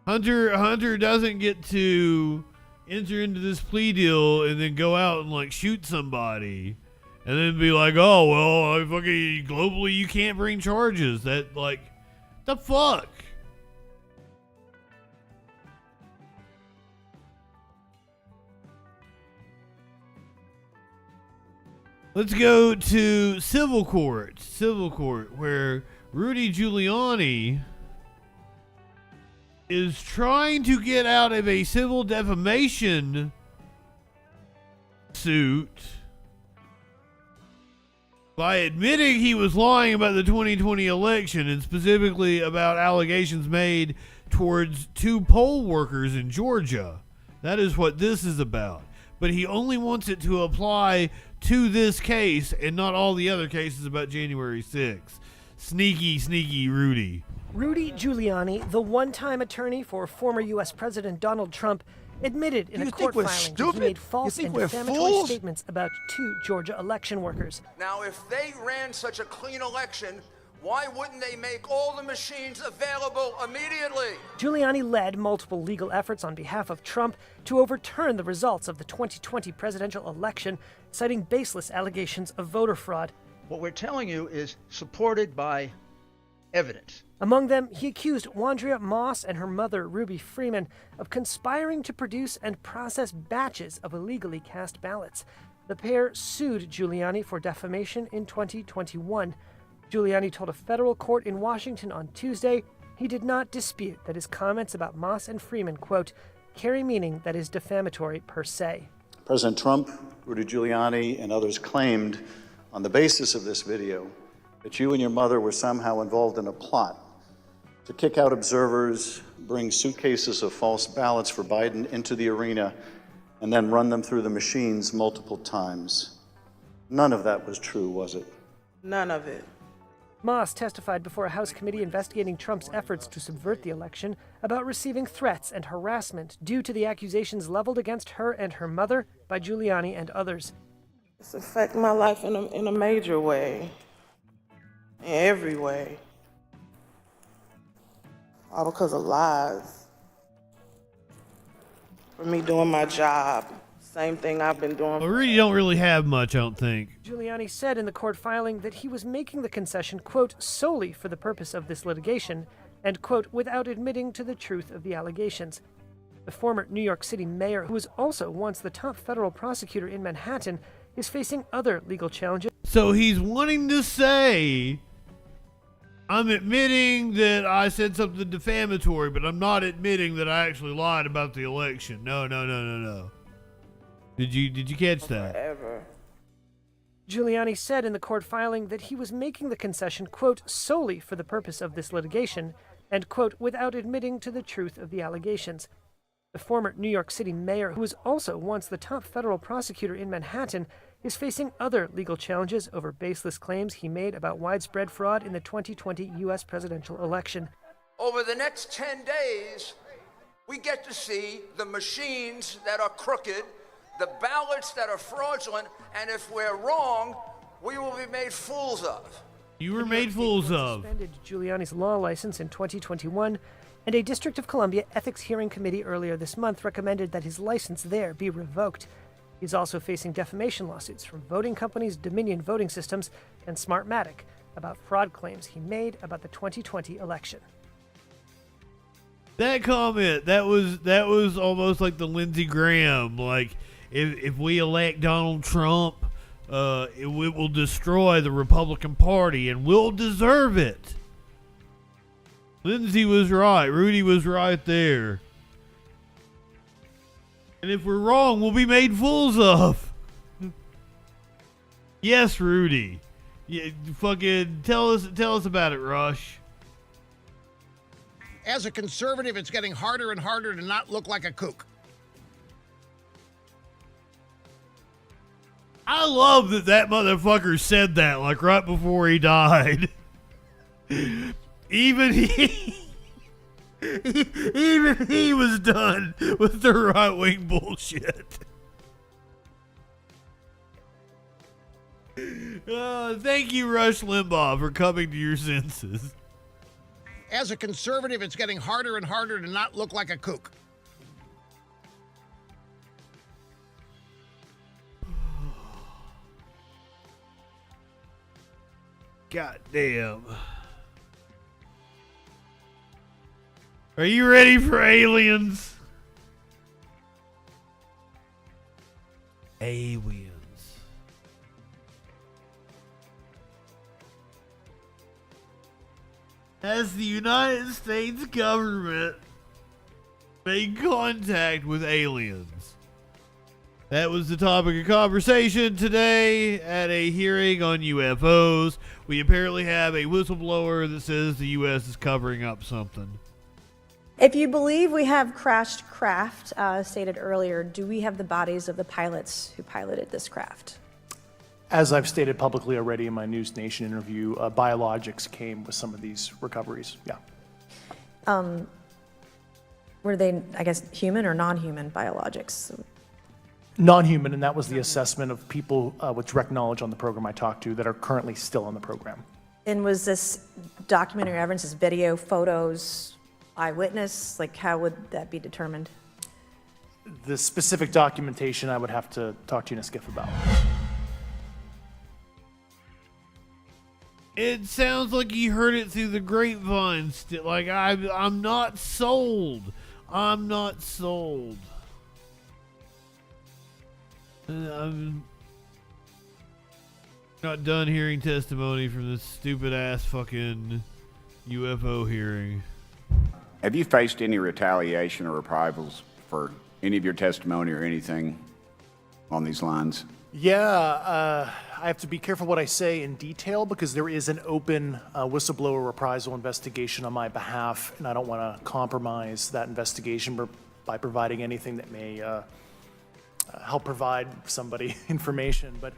Hunter doesn't get to enter into this plea deal and then go out and like shoot somebody and then be like, oh well, fucking globally you can't bring charges. That, like, the fuck. Let's go to civil court, where Rudy Giuliani is trying to get out of a civil defamation suit by admitting he was lying about the 2020 election, and specifically about allegations made towards 2 poll workers in Georgia. That is what this is about. But he only wants it to apply to this case and not all the other cases about January 6th. Sneaky Rudy. Rudy Giuliani, the one-time attorney for former U.S. President Donald Trump, admitted in a court filing that he made false and defamatory statements about 2 Georgia election workers. Now, if they ran such a clean election, why wouldn't they make all the machines available immediately? Giuliani led multiple legal efforts on behalf of Trump to overturn the results of the 2020 presidential election, citing baseless allegations of voter fraud. What we're telling you is supported by evidence. Among them, he accused Wandrea Moss and her mother, Ruby Freeman, of conspiring to produce and process batches of illegally cast ballots. The pair sued Giuliani for defamation in 2021. Giuliani told a federal court in Washington on Tuesday he did not dispute that his comments about Moss and Freeman, quote, carry meaning that is defamatory per se. President Trump, Rudy Giuliani, and others claimed on the basis of this video that you and your mother were somehow involved in a plot to kick out observers, bring suitcases of false ballots for Biden into the arena, and then run them through the machines multiple times. None of that was true, was it? None of it. Moss testified before a House committee investigating Trump's efforts to subvert the election about receiving threats and harassment due to the accusations leveled against her and her mother by Giuliani and others. It's affected my life in a major way, in every way. All because of lies. For me doing my job, same thing I've been doing. Well, Rudy don't really have much, I don't think. Giuliani said in the court filing that he was making the concession, quote, solely for the purpose of this litigation, and, quote, without admitting to the truth of the allegations. The former New York City mayor, who was also once the top federal prosecutor in Manhattan, is facing other legal challenges. So he's wanting to say, I'm admitting that I said something defamatory, but I'm not admitting that I actually lied about the election. No. Did you catch that? Forever. Giuliani said in the court filing that he was making the concession, quote, solely for the purpose of this litigation, and, quote, without admitting to the truth of the allegations. The former New York City mayor, who was also once the top federal prosecutor in Manhattan, is facing other legal challenges over baseless claims he made about widespread fraud in the 2020 U.S. presidential election. Over the next 10 days, we get to see the machines that are crooked, the ballots that are fraudulent, and if we're wrong, we will be made fools of. You were made fools of. Suspended Giuliani's law license in 2021, and a District of Columbia ethics hearing committee earlier this month recommended that his license there be revoked. He's also facing defamation lawsuits from voting companies Dominion Voting Systems and Smartmatic about fraud claims he made about the 2020 election. That comment, that was almost like the Lindsey Graham, like, if we elect Donald Trump, it will destroy the Republican Party, and we'll deserve it. Lindsay was right. Rudy was right there. And if we're wrong, we'll be made fools of. Yes, Rudy. Yeah, fucking tell us about it, Rush. As a conservative, it's getting harder and harder to not look like a kook. I love that motherfucker said that like right before he died. Even he was done with the right-wing bullshit. Thank you, Rush Limbaugh, for coming to your senses. As a conservative, it's getting harder and harder to not look like a kook. God damn. Are you ready for aliens? Aliens. Has the United States government made contact with aliens? That was the topic of conversation today at a hearing on UFOs. We apparently have a whistleblower that says the U.S. is covering up something. If you believe we have crashed craft, stated earlier, do we have the bodies of the pilots who piloted this craft? As I've stated publicly already in my News Nation interview, biologics came with some of these recoveries. Yeah. Were they, I guess, human or non-human biologics? Non-human, and that was the assessment of people with direct knowledge on the program I talked to that are currently still on the program. And was this documentary evidence, this video, photos, eyewitness? Like, how would that be determined? The specific documentation I would have to talk to you in a skiff about. It sounds like you heard it through the grapevine. Like, I'm not sold. I'm not sold. I'm not done hearing testimony from this stupid ass fucking UFO hearing. Have you faced any retaliation or reprisals for any of your testimony or anything on these lines? Yeah, I have to be careful what I say in detail because there is an open whistleblower reprisal investigation on my behalf, and I don't want to compromise that investigation by providing anything that may help provide somebody information. But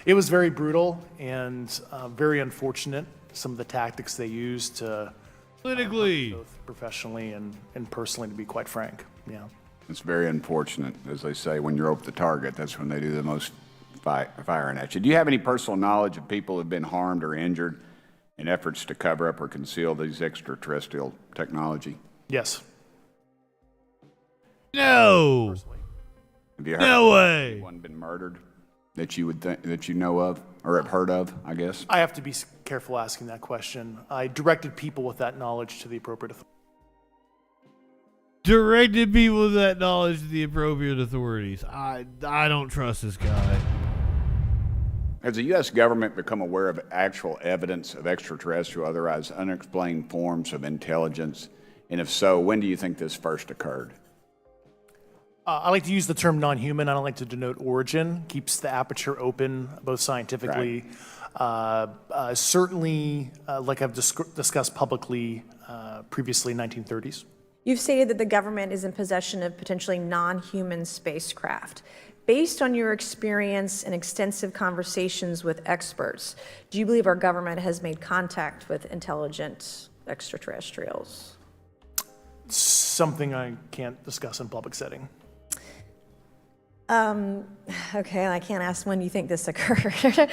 it was very brutal and very unfortunate, some of the tactics they used to politically, both professionally and personally, to be quite frank. Yeah. It's very unfortunate. As they say, when you're over the target, that's when they do the most firing at you. Do you have any personal knowledge of people who have been harmed or injured in efforts to cover up or conceal these extraterrestrial technology? Yes. No. Have you heard no of way. Anyone been murdered that you would think that you know of or have heard of? I guess I have to be careful asking that question. I directed people with that knowledge to the appropriate authorities. Directed people with that knowledge to the appropriate authorities. I don't trust this guy. Has the U.S. government become aware of actual evidence of extraterrestrial, otherwise unexplained forms of intelligence? And if so, when do you think this first occurred? I like to use the term non-human. I don't like to denote origin. Keeps the aperture open, both scientifically. Right. Certainly, like I've discussed publicly previously, 1930s. You've stated that the government is in possession of potentially non-human spacecraft. Based on your experience and extensive conversations with experts, do you believe our government has made contact with intelligent extraterrestrials? Something I can't discuss in public setting. Okay, I can't ask when you think this occurred.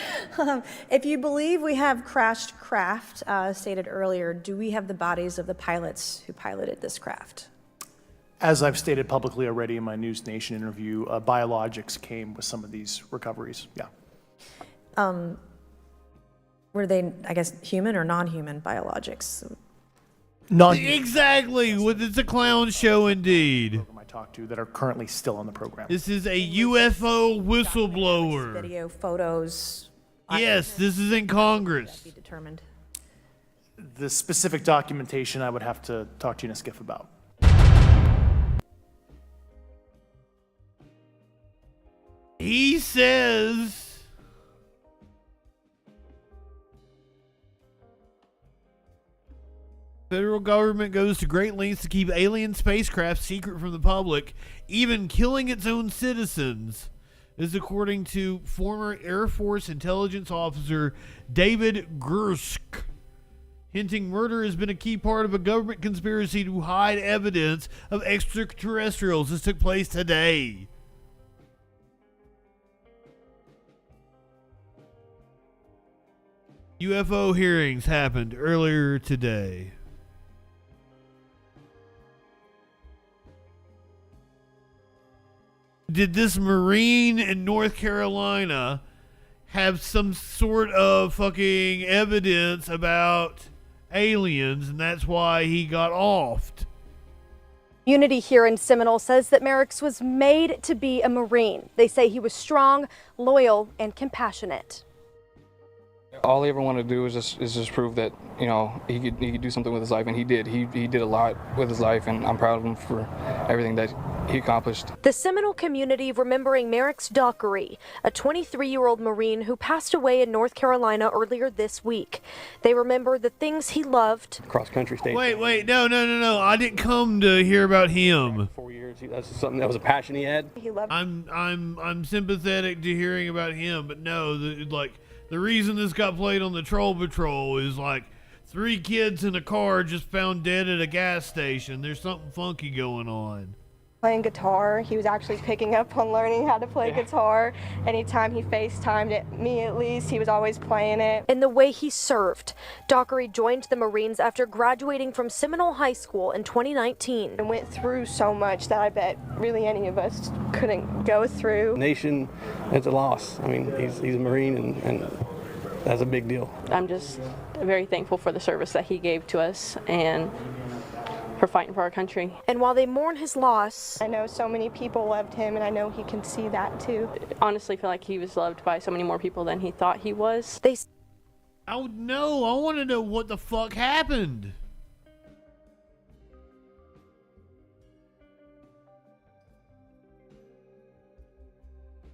If you believe we have crashed craft, stated earlier, do we have the bodies of the pilots who piloted this craft? As I've stated publicly already in my News Nation interview, biologics came with some of these recoveries. Yeah. Were they, I guess, human or non-human biologics? Exactly. It's a clown show indeed. I talked to that are currently still on the program. This is a UFO whistleblower. Video, photos. Yes, this is in Congress. Be determined. The specific documentation I would have to talk to you in a skiff about. He says federal government goes to great lengths to keep alien spacecraft secret from the public, even killing its own citizens. This is according to former Air Force intelligence officer David Gursk, hinting murder has been a key part of a government conspiracy to hide evidence of extraterrestrials. This took place today. UFO hearings happened earlier today. Did this Marine in North Carolina have some sort of fucking evidence about aliens, and that's why he got offed? Unity here in Seminole says that Merrick's was made to be a Marine. They say he was strong, loyal, and compassionate. All he ever wanted to do is just prove that, you know, he could do something with his life, and he did. He did a lot with his life, and I'm proud of him for everything that he accomplished. The Seminole community remembering Merrick's Dockery, a 23-year-old Marine who passed away in North Carolina earlier this week. They remember the things he loved. Cross-country state. Wait, no. I didn't come to hear about him. 4 years. That's something that was a passion he had. He loved. I'm sympathetic to hearing about him, but no, the reason this got played on the Troll Patrol is like 3 kids in a car just found dead at a gas station. There's something funky going on. Playing guitar, he was actually picking up on learning how to play guitar. Anytime he FaceTimed me, at least, he was always playing it. And the way he served. Dockery joined the Marines after graduating from Seminole High School in 2019. And went through so much that I bet really any of us couldn't go through. Nation, it's a loss. I mean, he's a Marine, and that's a big deal. I'm just very thankful for the service that he gave to us and for fighting for our country. And while they mourn his loss, I know so many people loved him, and I know he can see that too. Honestly, feel like he was loved by so many more people than he thought he was. Oh no, I want to know what the fuck happened.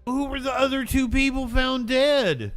Who were the other 2 people found dead?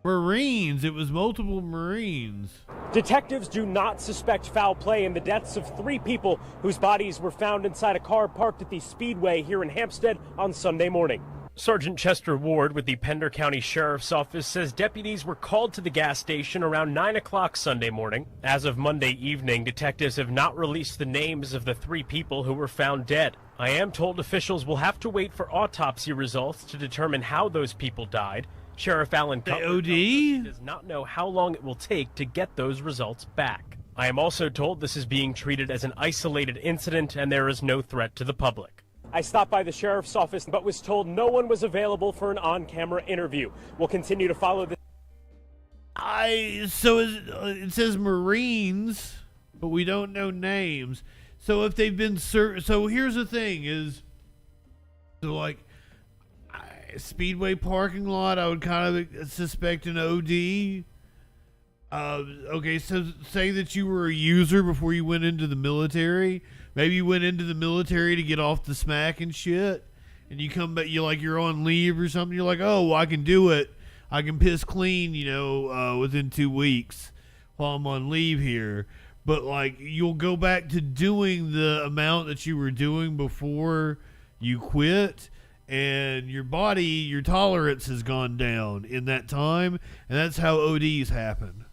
Marines. It was multiple Marines. Detectives do not suspect foul play in the deaths of 3 people whose bodies were found inside a car parked at the Speedway here in Hampstead on Sunday morning. Sergeant Chester Ward with the Pender County Sheriff's Office says deputies were called to the gas station around 9 o'clock Sunday morning. As of Monday evening, detectives have not released the names of the 3 people who were found dead. I am told officials will have to wait for autopsy results to determine how those people died. Sheriff Alan Cutler does not know how long it will take to get those results back. I am also told this is being treated as an isolated incident and there is no threat to the public. I stopped by the sheriff's office but was told no one was available for an on-camera interview. We'll continue to follow this. It says Marines, but we don't know names. So if they've been so here's the thing is, so like Speedway parking lot, I would kind of suspect an OD. Okay, so say that you were a user before you went into the military. Maybe you went into the military to get off the smack and shit, and you come back, you're on leave or something. You're like, oh, well, I can do it. I can piss clean, within 2 weeks while I'm on leave here. But like, you'll go back to doing the amount that you were doing before you quit. And your body, your tolerance has gone down in that time, and that's how ODs happen.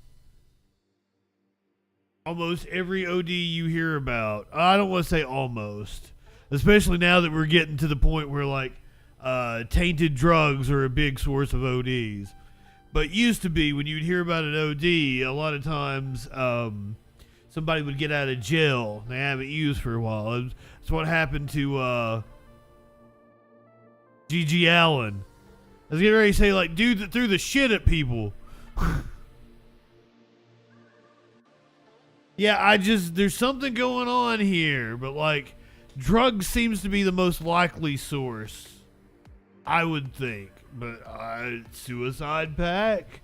Almost every OD you hear about, I don't want to say almost, especially now that we're getting to the point where like tainted drugs are a big source of ODs. But it used to be when you'd hear about an OD, a lot of times somebody would get out of jail. They haven't used for a while. That's what happened to G.G. Allen. I was getting ready to say, like, dude that threw the shit at people. Yeah, there's something going on here, but, like, drugs seems to be the most likely source. I would think. But suicide pact?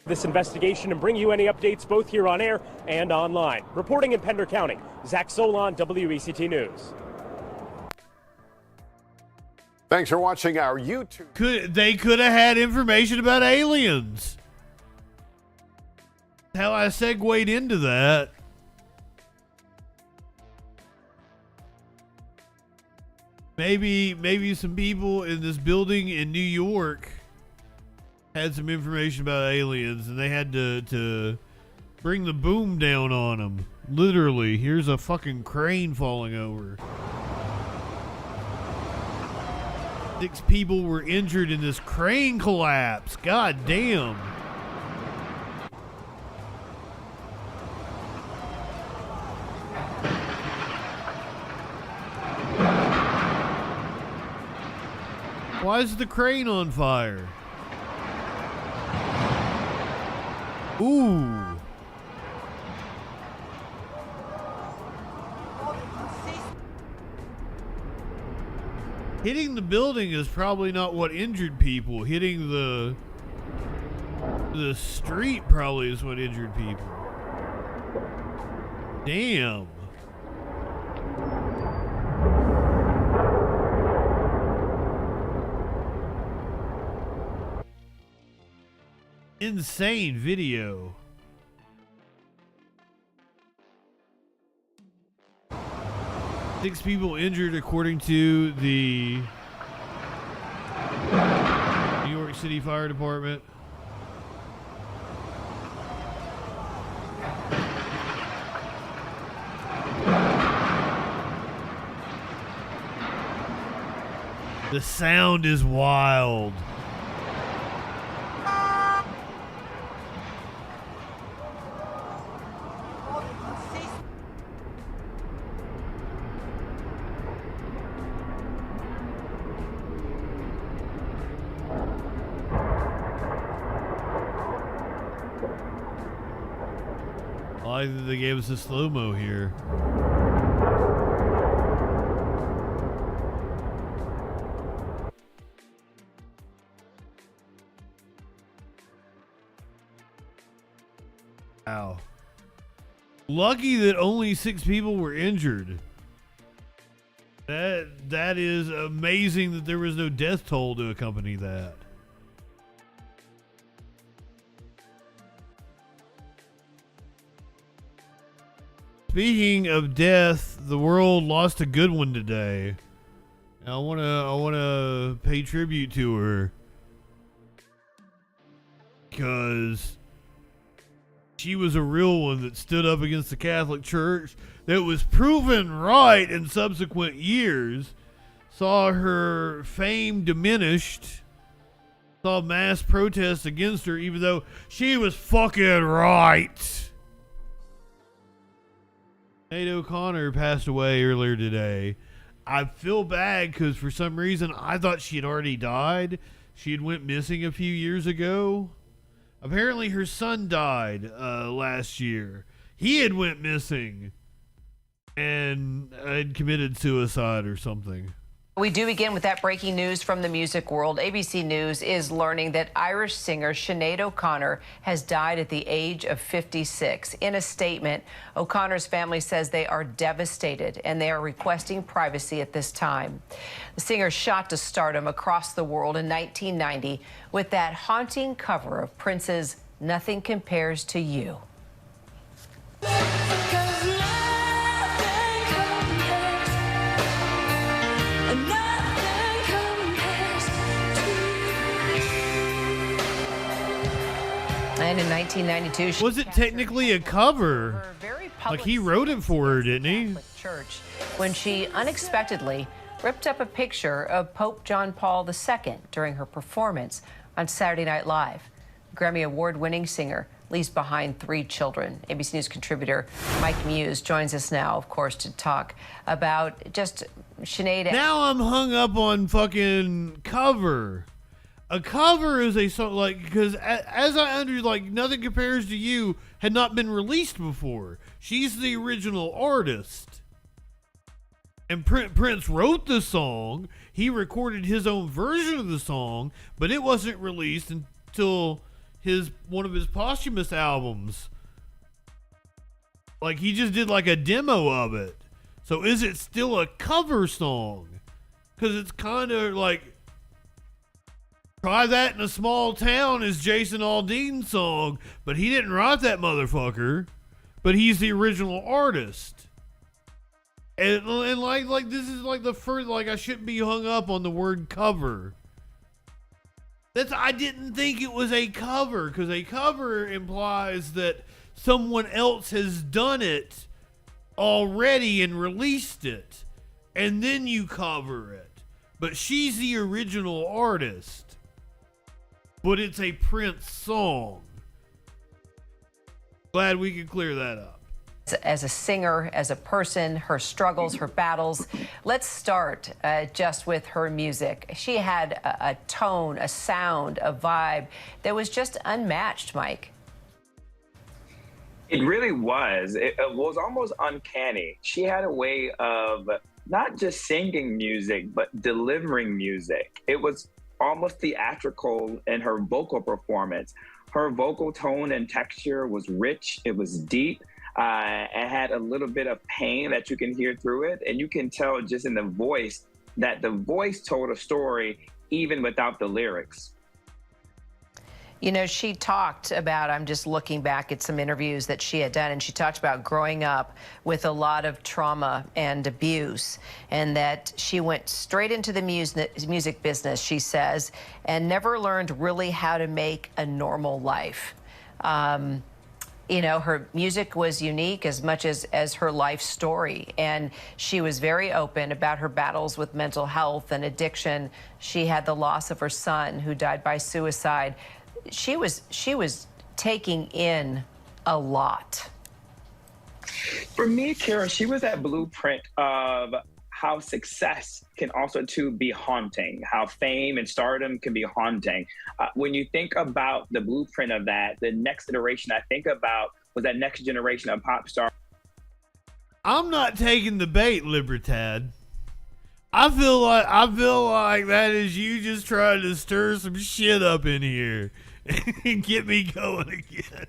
This investigation and bring you any updates both here on air and online. Reporting in Pender County, Zach Solon, WECT News. Thanks for watching our YouTube. They could have had information about aliens. How I segued into that. Maybe some people in this building in New York had some information about aliens, and they had to bring the boom down on them. Literally, here's a fucking crane falling over. 6 people were injured in this crane collapse. God damn. Why is the crane on fire? Ooh. Hitting the building is probably not what injured people. Hitting the street probably is what injured people. Damn. Insane video. Six people injured according to the New York City Fire Department. The sound is wild. I like that they gave us a slow-mo here. Wow. Lucky that only 6 people were injured. That is amazing that there was no death toll to accompany that. Speaking of death, the world lost a good one today. I wanna pay tribute to her because she was a real one that stood up against the Catholic Church, that was proven right in subsequent years, saw her fame diminished, saw mass protests against her, even though she was fucking right. Sinead O'Connor passed away earlier today. I feel bad because for some reason I thought she had already died. She had went missing a few years ago. Apparently her son died last year. He had went missing and had committed suicide or something. We do begin with that breaking news from the music world. ABC News is learning that Irish singer Sinead O'Connor has died at the age of 56. In a statement, O'Connor's family says they are devastated and they are requesting privacy at this time. The singer shot to stardom across the world in 1990 with that haunting cover of Prince's Nothing Compares to You. And in 1992, was it technically a cover? Like he wrote it for her, didn't he? Church when she unexpectedly ripped up a picture of Pope John Paul II during her performance on Saturday Night Live. Grammy Award-winning singer leaves behind 3 children. ABC News contributor Mike Muse joins us now, of course, to talk about just Sinead. Now I'm hung up on fucking cover. A cover is a song, like, because as I like, Nothing Compares to You had not been released before. She's the original artist. And Prince wrote the song. He recorded his own version of the song, but it wasn't released until one of his posthumous albums. Like, he just did like a demo of it. So is it still a cover song? Because it's kind of like, Try That in a Small Town is Jason Aldean's song, but he didn't write that motherfucker. But he's the original artist. And like this is like the first, like, I shouldn't be hung up on the word cover. I didn't think it was a cover, because a cover implies that someone else has done it already and released it, and then you cover it. But she's the original artist. But it's a Prince song. Glad we could clear that up. As a singer, as a person, her struggles, her battles. Let's start just with her music. She had a tone, a sound, a vibe that was just unmatched, Mike. It really was. It was almost uncanny. She had a way of not just singing music, but delivering music. It was almost theatrical in her vocal performance. Her vocal tone and texture was rich. It was deep. It had a little bit of pain that you can hear through it. And you can tell just in the voice that the voice told a story even without the lyrics. You know, she talked about, I'm just looking back at some interviews that she had done, and she talked about growing up with a lot of trauma and abuse, and that she went straight into the music business, she says, and never learned really how to make a normal life. You know, her music was unique as much as her life story. And she was very open about her battles with mental health and addiction. She had the loss of her son, who died by suicide. She was taking in a lot. For me, Kara, she was that blueprint of how success can also too be haunting, how fame and stardom can be haunting. When you think about the blueprint of that, the next iteration I think about was that next generation of pop star. I'm not taking the bait, Libertad. I feel like that is you just trying to stir some shit up in here and get me going again.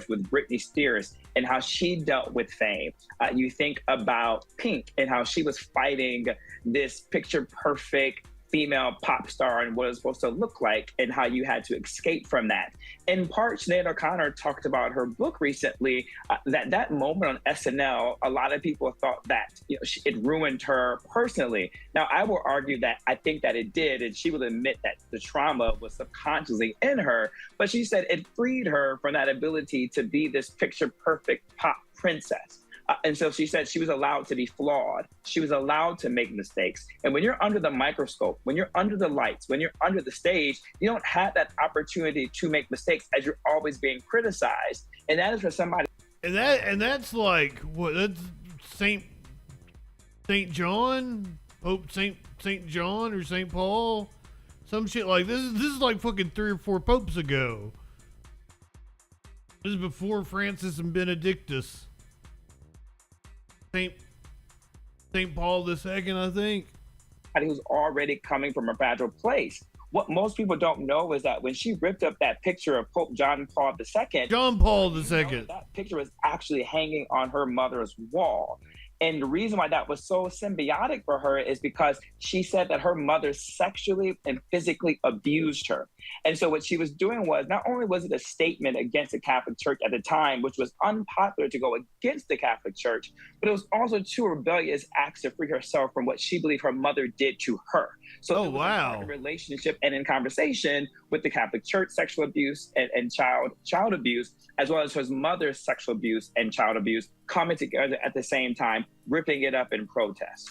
With Britney Spears and how she dealt with fame. You think about Pink and how she was fighting this picture perfect female pop star and what it's supposed to look like, and how you had to escape from that. In part, Sinead O'Connor talked about her book recently, that moment on SNL, a lot of people thought that it ruined her personally. Now, I will argue that I think that it did, and she will admit that the trauma was subconsciously in her, but she said it freed her from that ability to be this picture perfect pop princess. And so she said she was allowed to be flawed. She was allowed to make mistakes. And when you're under the microscope, when you're under the lights, when you're under the stage, you don't have that opportunity to make mistakes as you're always being criticized. And that is for somebody. And that's like what? That's Saint John, Pope Saint John or Saint Paul, some shit like this. This is like fucking 3 or 4 popes ago. This is before Francis and Benedictus. Saint Paul II, I think. He was already coming from a fragile place. What most people don't know is that when she ripped up that picture of Pope John Paul II, that picture was actually hanging on her mother's wall. And the reason why that was so symbiotic for her is because she said that her mother sexually and physically abused her. And so what she was doing was, not only was it a statement against the Catholic Church at the time, which was unpopular to go against the Catholic Church, but it was also 2 rebellious acts to free herself from what she believed her mother did to her. So it was a relationship and in conversation with the Catholic Church, sexual abuse and child abuse, as well as her mother's sexual abuse and child abuse coming together at the same time, ripping it up in protest.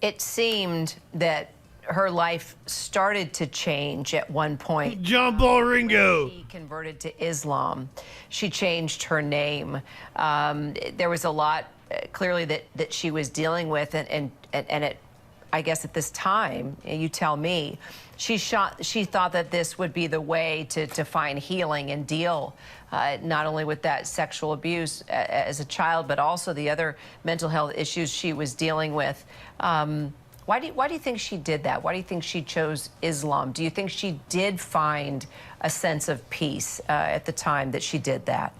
It seemed that her life started to change at one point. John Paul Ringo. She converted to Islam. She changed her name. There was a lot clearly that she was dealing with, and I guess at this time, you tell me, she thought that this would be the way to find healing and deal not only with that sexual abuse as a child, but also the other mental health issues she was dealing with. Why do you think she did that? Why do you think she chose Islam? Do you think she did find a sense of peace at the time that she did that?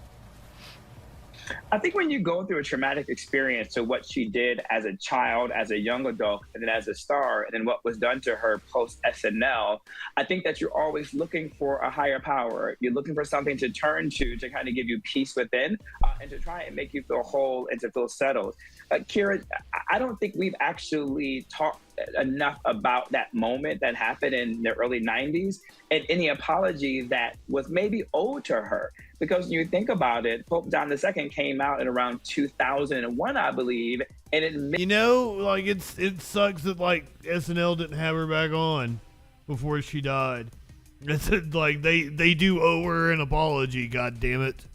I think when you go through a traumatic experience, so what she did as a child, as a young adult, and then as a star, and then what was done to her post SNL, I think that you're always looking for a higher power. You're looking for something to turn to kind of give you peace within and to try and make you feel whole and to feel settled. Kira, I don't think we've actually talked enough about that moment that happened in the early 90s and any apology that was maybe owed to her. Because when you think about it, Pope John II came out in around 2001, I believe, and it... You know, like, it sucks that, like, SNL didn't have her back on before she died. It's like, they do owe her an apology, god damn it.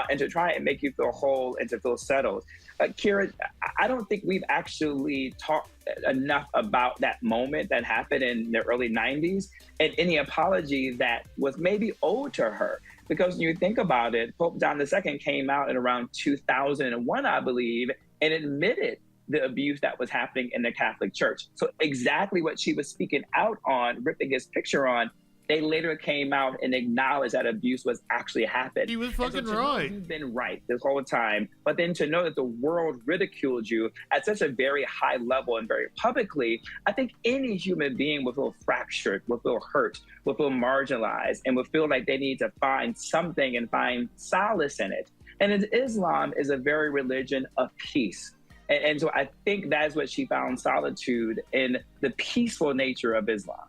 And to try and make you feel whole and to feel settled. Kira, I don't think we've actually talked enough about that moment that happened in the early 90s and any apology that was maybe owed to her. Because when you think about it, Pope John II came out in around 2001, I believe, and admitted the abuse that was happening in the Catholic Church. So exactly what she was speaking out on, ripping his picture on, they later came out and acknowledged that abuse was actually happening. He was fucking right. You've been right this whole time, but then to know that the world ridiculed you at such a very high level and very publicly, I think any human being will feel fractured, will feel hurt, will feel marginalized, and will feel like they need to find something and find solace in it. And Islam is a very religion of peace. And so I think that's what she found solitude in, the peaceful nature of Islam.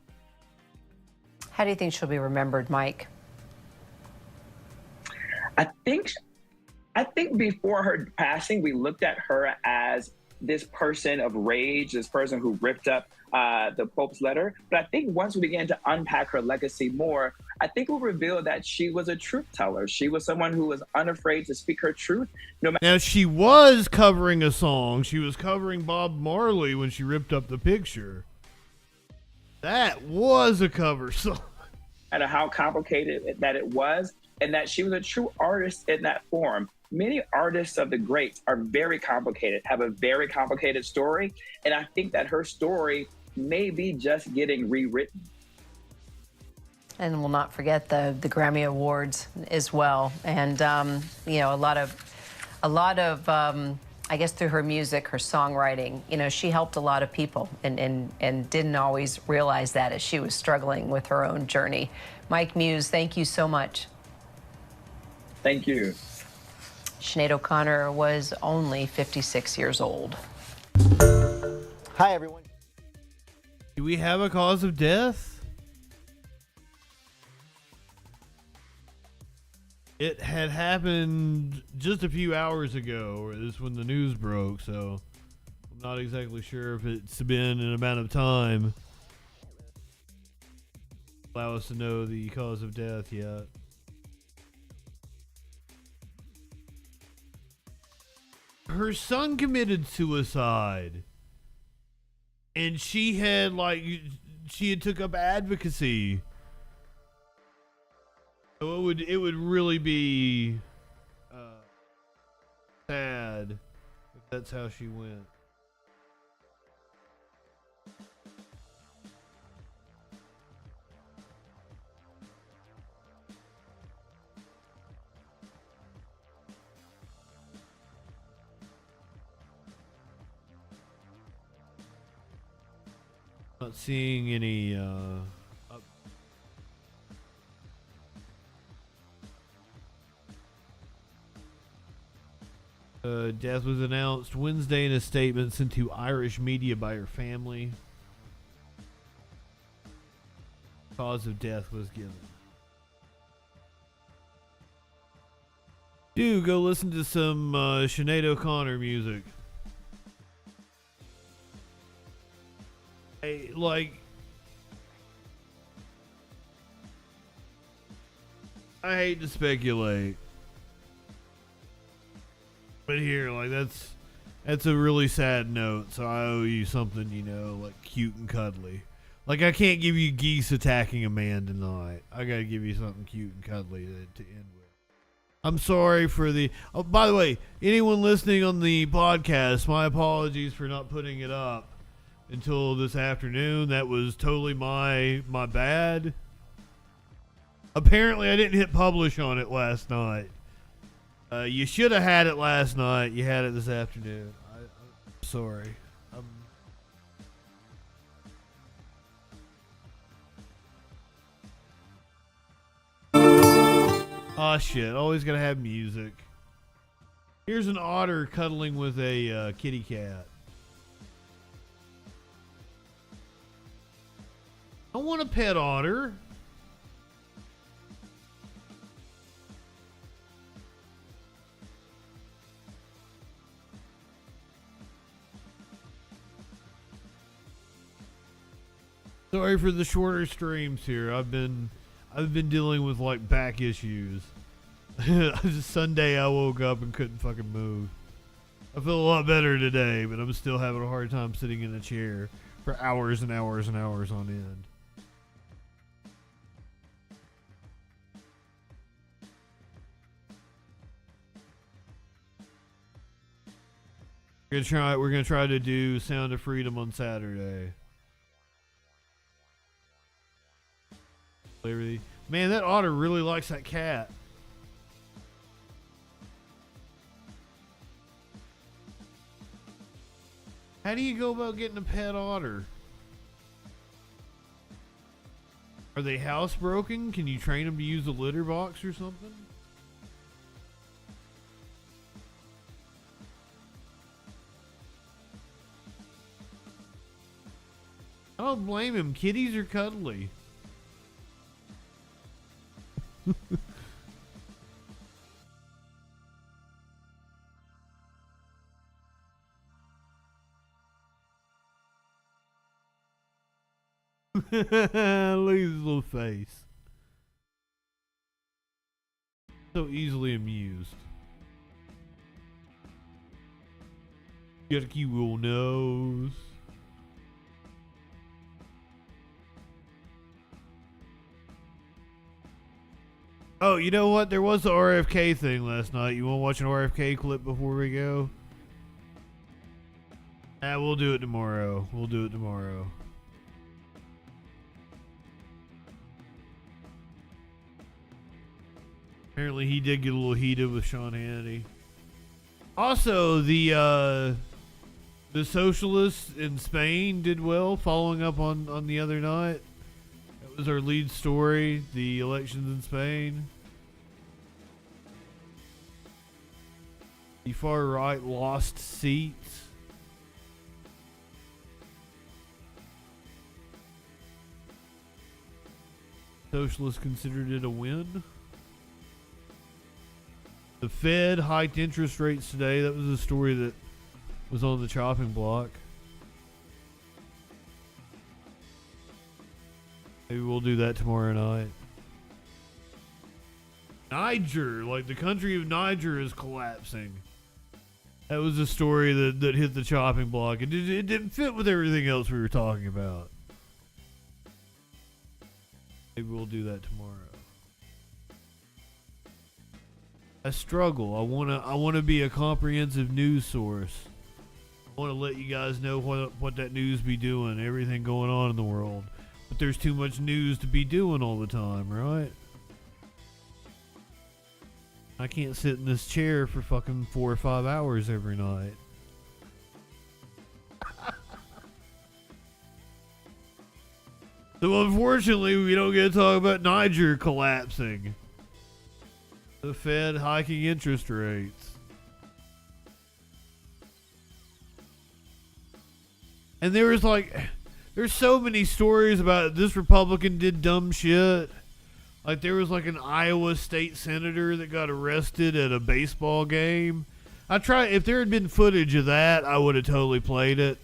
How do you think she'll be remembered, Mike? I think before her passing, we looked at her as this person of rage, this person who ripped up the Pope's letter. But I think once we began to unpack her legacy more, I think we'll reveal that she was a truth teller. She was someone who was unafraid to speak her truth. Now, she was covering a song. She was covering Bob Marley when she ripped up the picture. That was a cover song. And how complicated that it was, and that she was a true artist in that form. Many artists of the greats are very complicated, have a very complicated story, and I think that her story may be just getting rewritten. And we'll not forget the Grammy Awards as well. And, you know, a lot of I guess through her music, her songwriting, you know, she helped a lot of people and didn't always realize that as she was struggling with her own journey. Mike Muse, thank you so much. Thank you. Sinead O'Connor was only 56 years old. Hi, everyone. Do we have a cause of death? It had happened just a few hours ago, is when the news broke, so I'm not exactly sure if it's been an amount of time. Allow us to know the cause of death yet. Her son committed suicide, and she had took up advocacy. So it would really be sad if that's how she went. Not seeing any death was announced Wednesday in a statement sent to Irish media by her family. Cause of death was given. Do go listen to some Sinead O'Connor music. I hate to speculate, but here, That's a really sad note, so I owe you something, you know, like cute and cuddly. Like, I can't give you geese attacking a man tonight. I gotta give you something cute and cuddly to end with. I'm sorry for the... Oh, by the way, anyone listening on the podcast, my apologies for not putting it up until this afternoon. That was totally my bad. Apparently, I didn't hit publish on it last night. You should have had it last night. You had it this afternoon. I'm sorry. Oh shit, always gotta have music. Here's an otter cuddling with a kitty cat. I want a pet otter. Sorry for the shorter streams here. I've been dealing with like back issues. Sunday I woke up and couldn't fucking move. I feel a lot better today, but I'm still having a hard time sitting in a chair for hours and hours and hours on end. We're gonna try to do Sound of Freedom on Saturday. Man, that otter really likes that cat. How do you go about getting a pet otter? Are they housebroken? Can you train them to use a litter box or something? I don't blame him. Kitties are cuddly. Look at his little face. So easily amused. Got a cute little nose. Oh, you know what? There was the RFK thing last night. You want to watch an RFK clip before we go? We'll do it tomorrow. We'll do it tomorrow. Apparently he did get a little heated with Sean Hannity. Also, the socialists in Spain did well, following up on the other night. That was our lead story, the elections in Spain. The far right lost seats. Socialists considered it a win. The Fed hiked interest rates today. That was a story that was on the chopping block. Maybe we'll do that tomorrow night. Niger, like the country of Niger is collapsing. That was a story that hit the chopping block. It didn't fit with everything else we were talking about. Maybe we'll do that tomorrow. I struggle. I wanna be a comprehensive news source. I want to let you guys know what that news be doing, everything going on in the world. But there's too much news to be doing all the time, right? I can't sit in this chair for fucking 4 or 5 hours every night. So unfortunately, we don't get to talk about Niger collapsing. The Fed hiking interest rates. And there's so many stories about this Republican did dumb shit. Like there was like an Iowa state senator that got arrested at a baseball game. If there had been footage of that, I would have totally played it.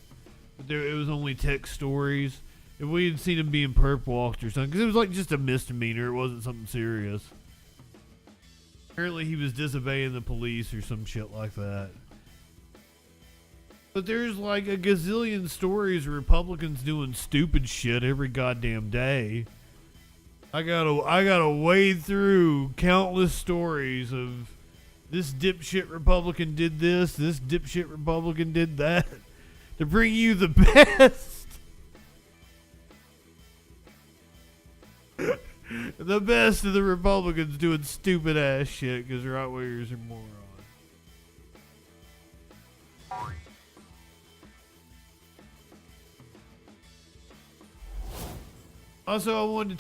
But it was only text stories. If we had seen him being perp walked or something, because it was like just a misdemeanor, it wasn't something serious. Apparently he was disobeying the police or some shit like that. But there's like a gazillion stories of Republicans doing stupid shit every goddamn day. I gotta wade through countless stories of this dipshit Republican did this dipshit Republican did that, to bring you the best. The best of the Republicans doing stupid ass shit because right wingers are morons. Also, I wanted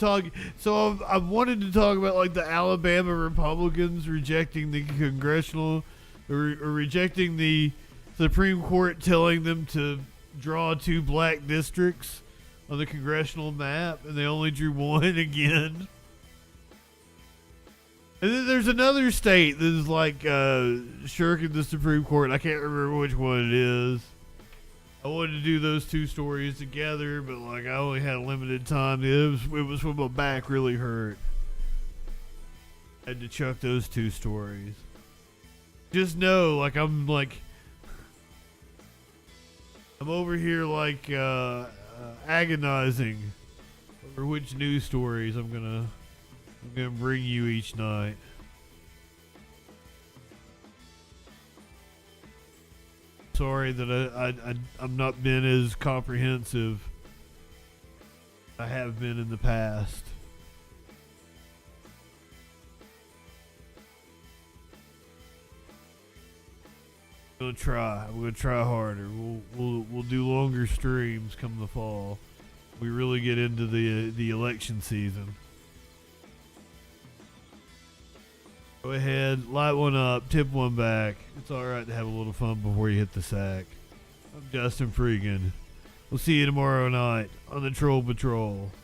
to talk about like the Alabama Republicans rejecting the congressional or rejecting the Supreme Court telling them to draw 2 black districts on the congressional map, and they only drew 1 again. And then there's another state that is like shirking the Supreme Court. I can't remember which one it is. I wanted to do those 2 stories together, but like I only had limited time. It was when my back really hurt. I had to chuck those 2 stories. Just know, like I'm over here like agonizing over which news stories I'm gonna bring you each night. Sorry that I'm not been as comprehensive as I have been in the past. I'm gonna try harder. We'll do longer streams come the fall. We really get into the election season. Go ahead, light one up, tip one back. It's alright to have a little fun before you hit the sack. I'm JustinFREAKIN. We'll see you tomorrow night on the Troll Patrol.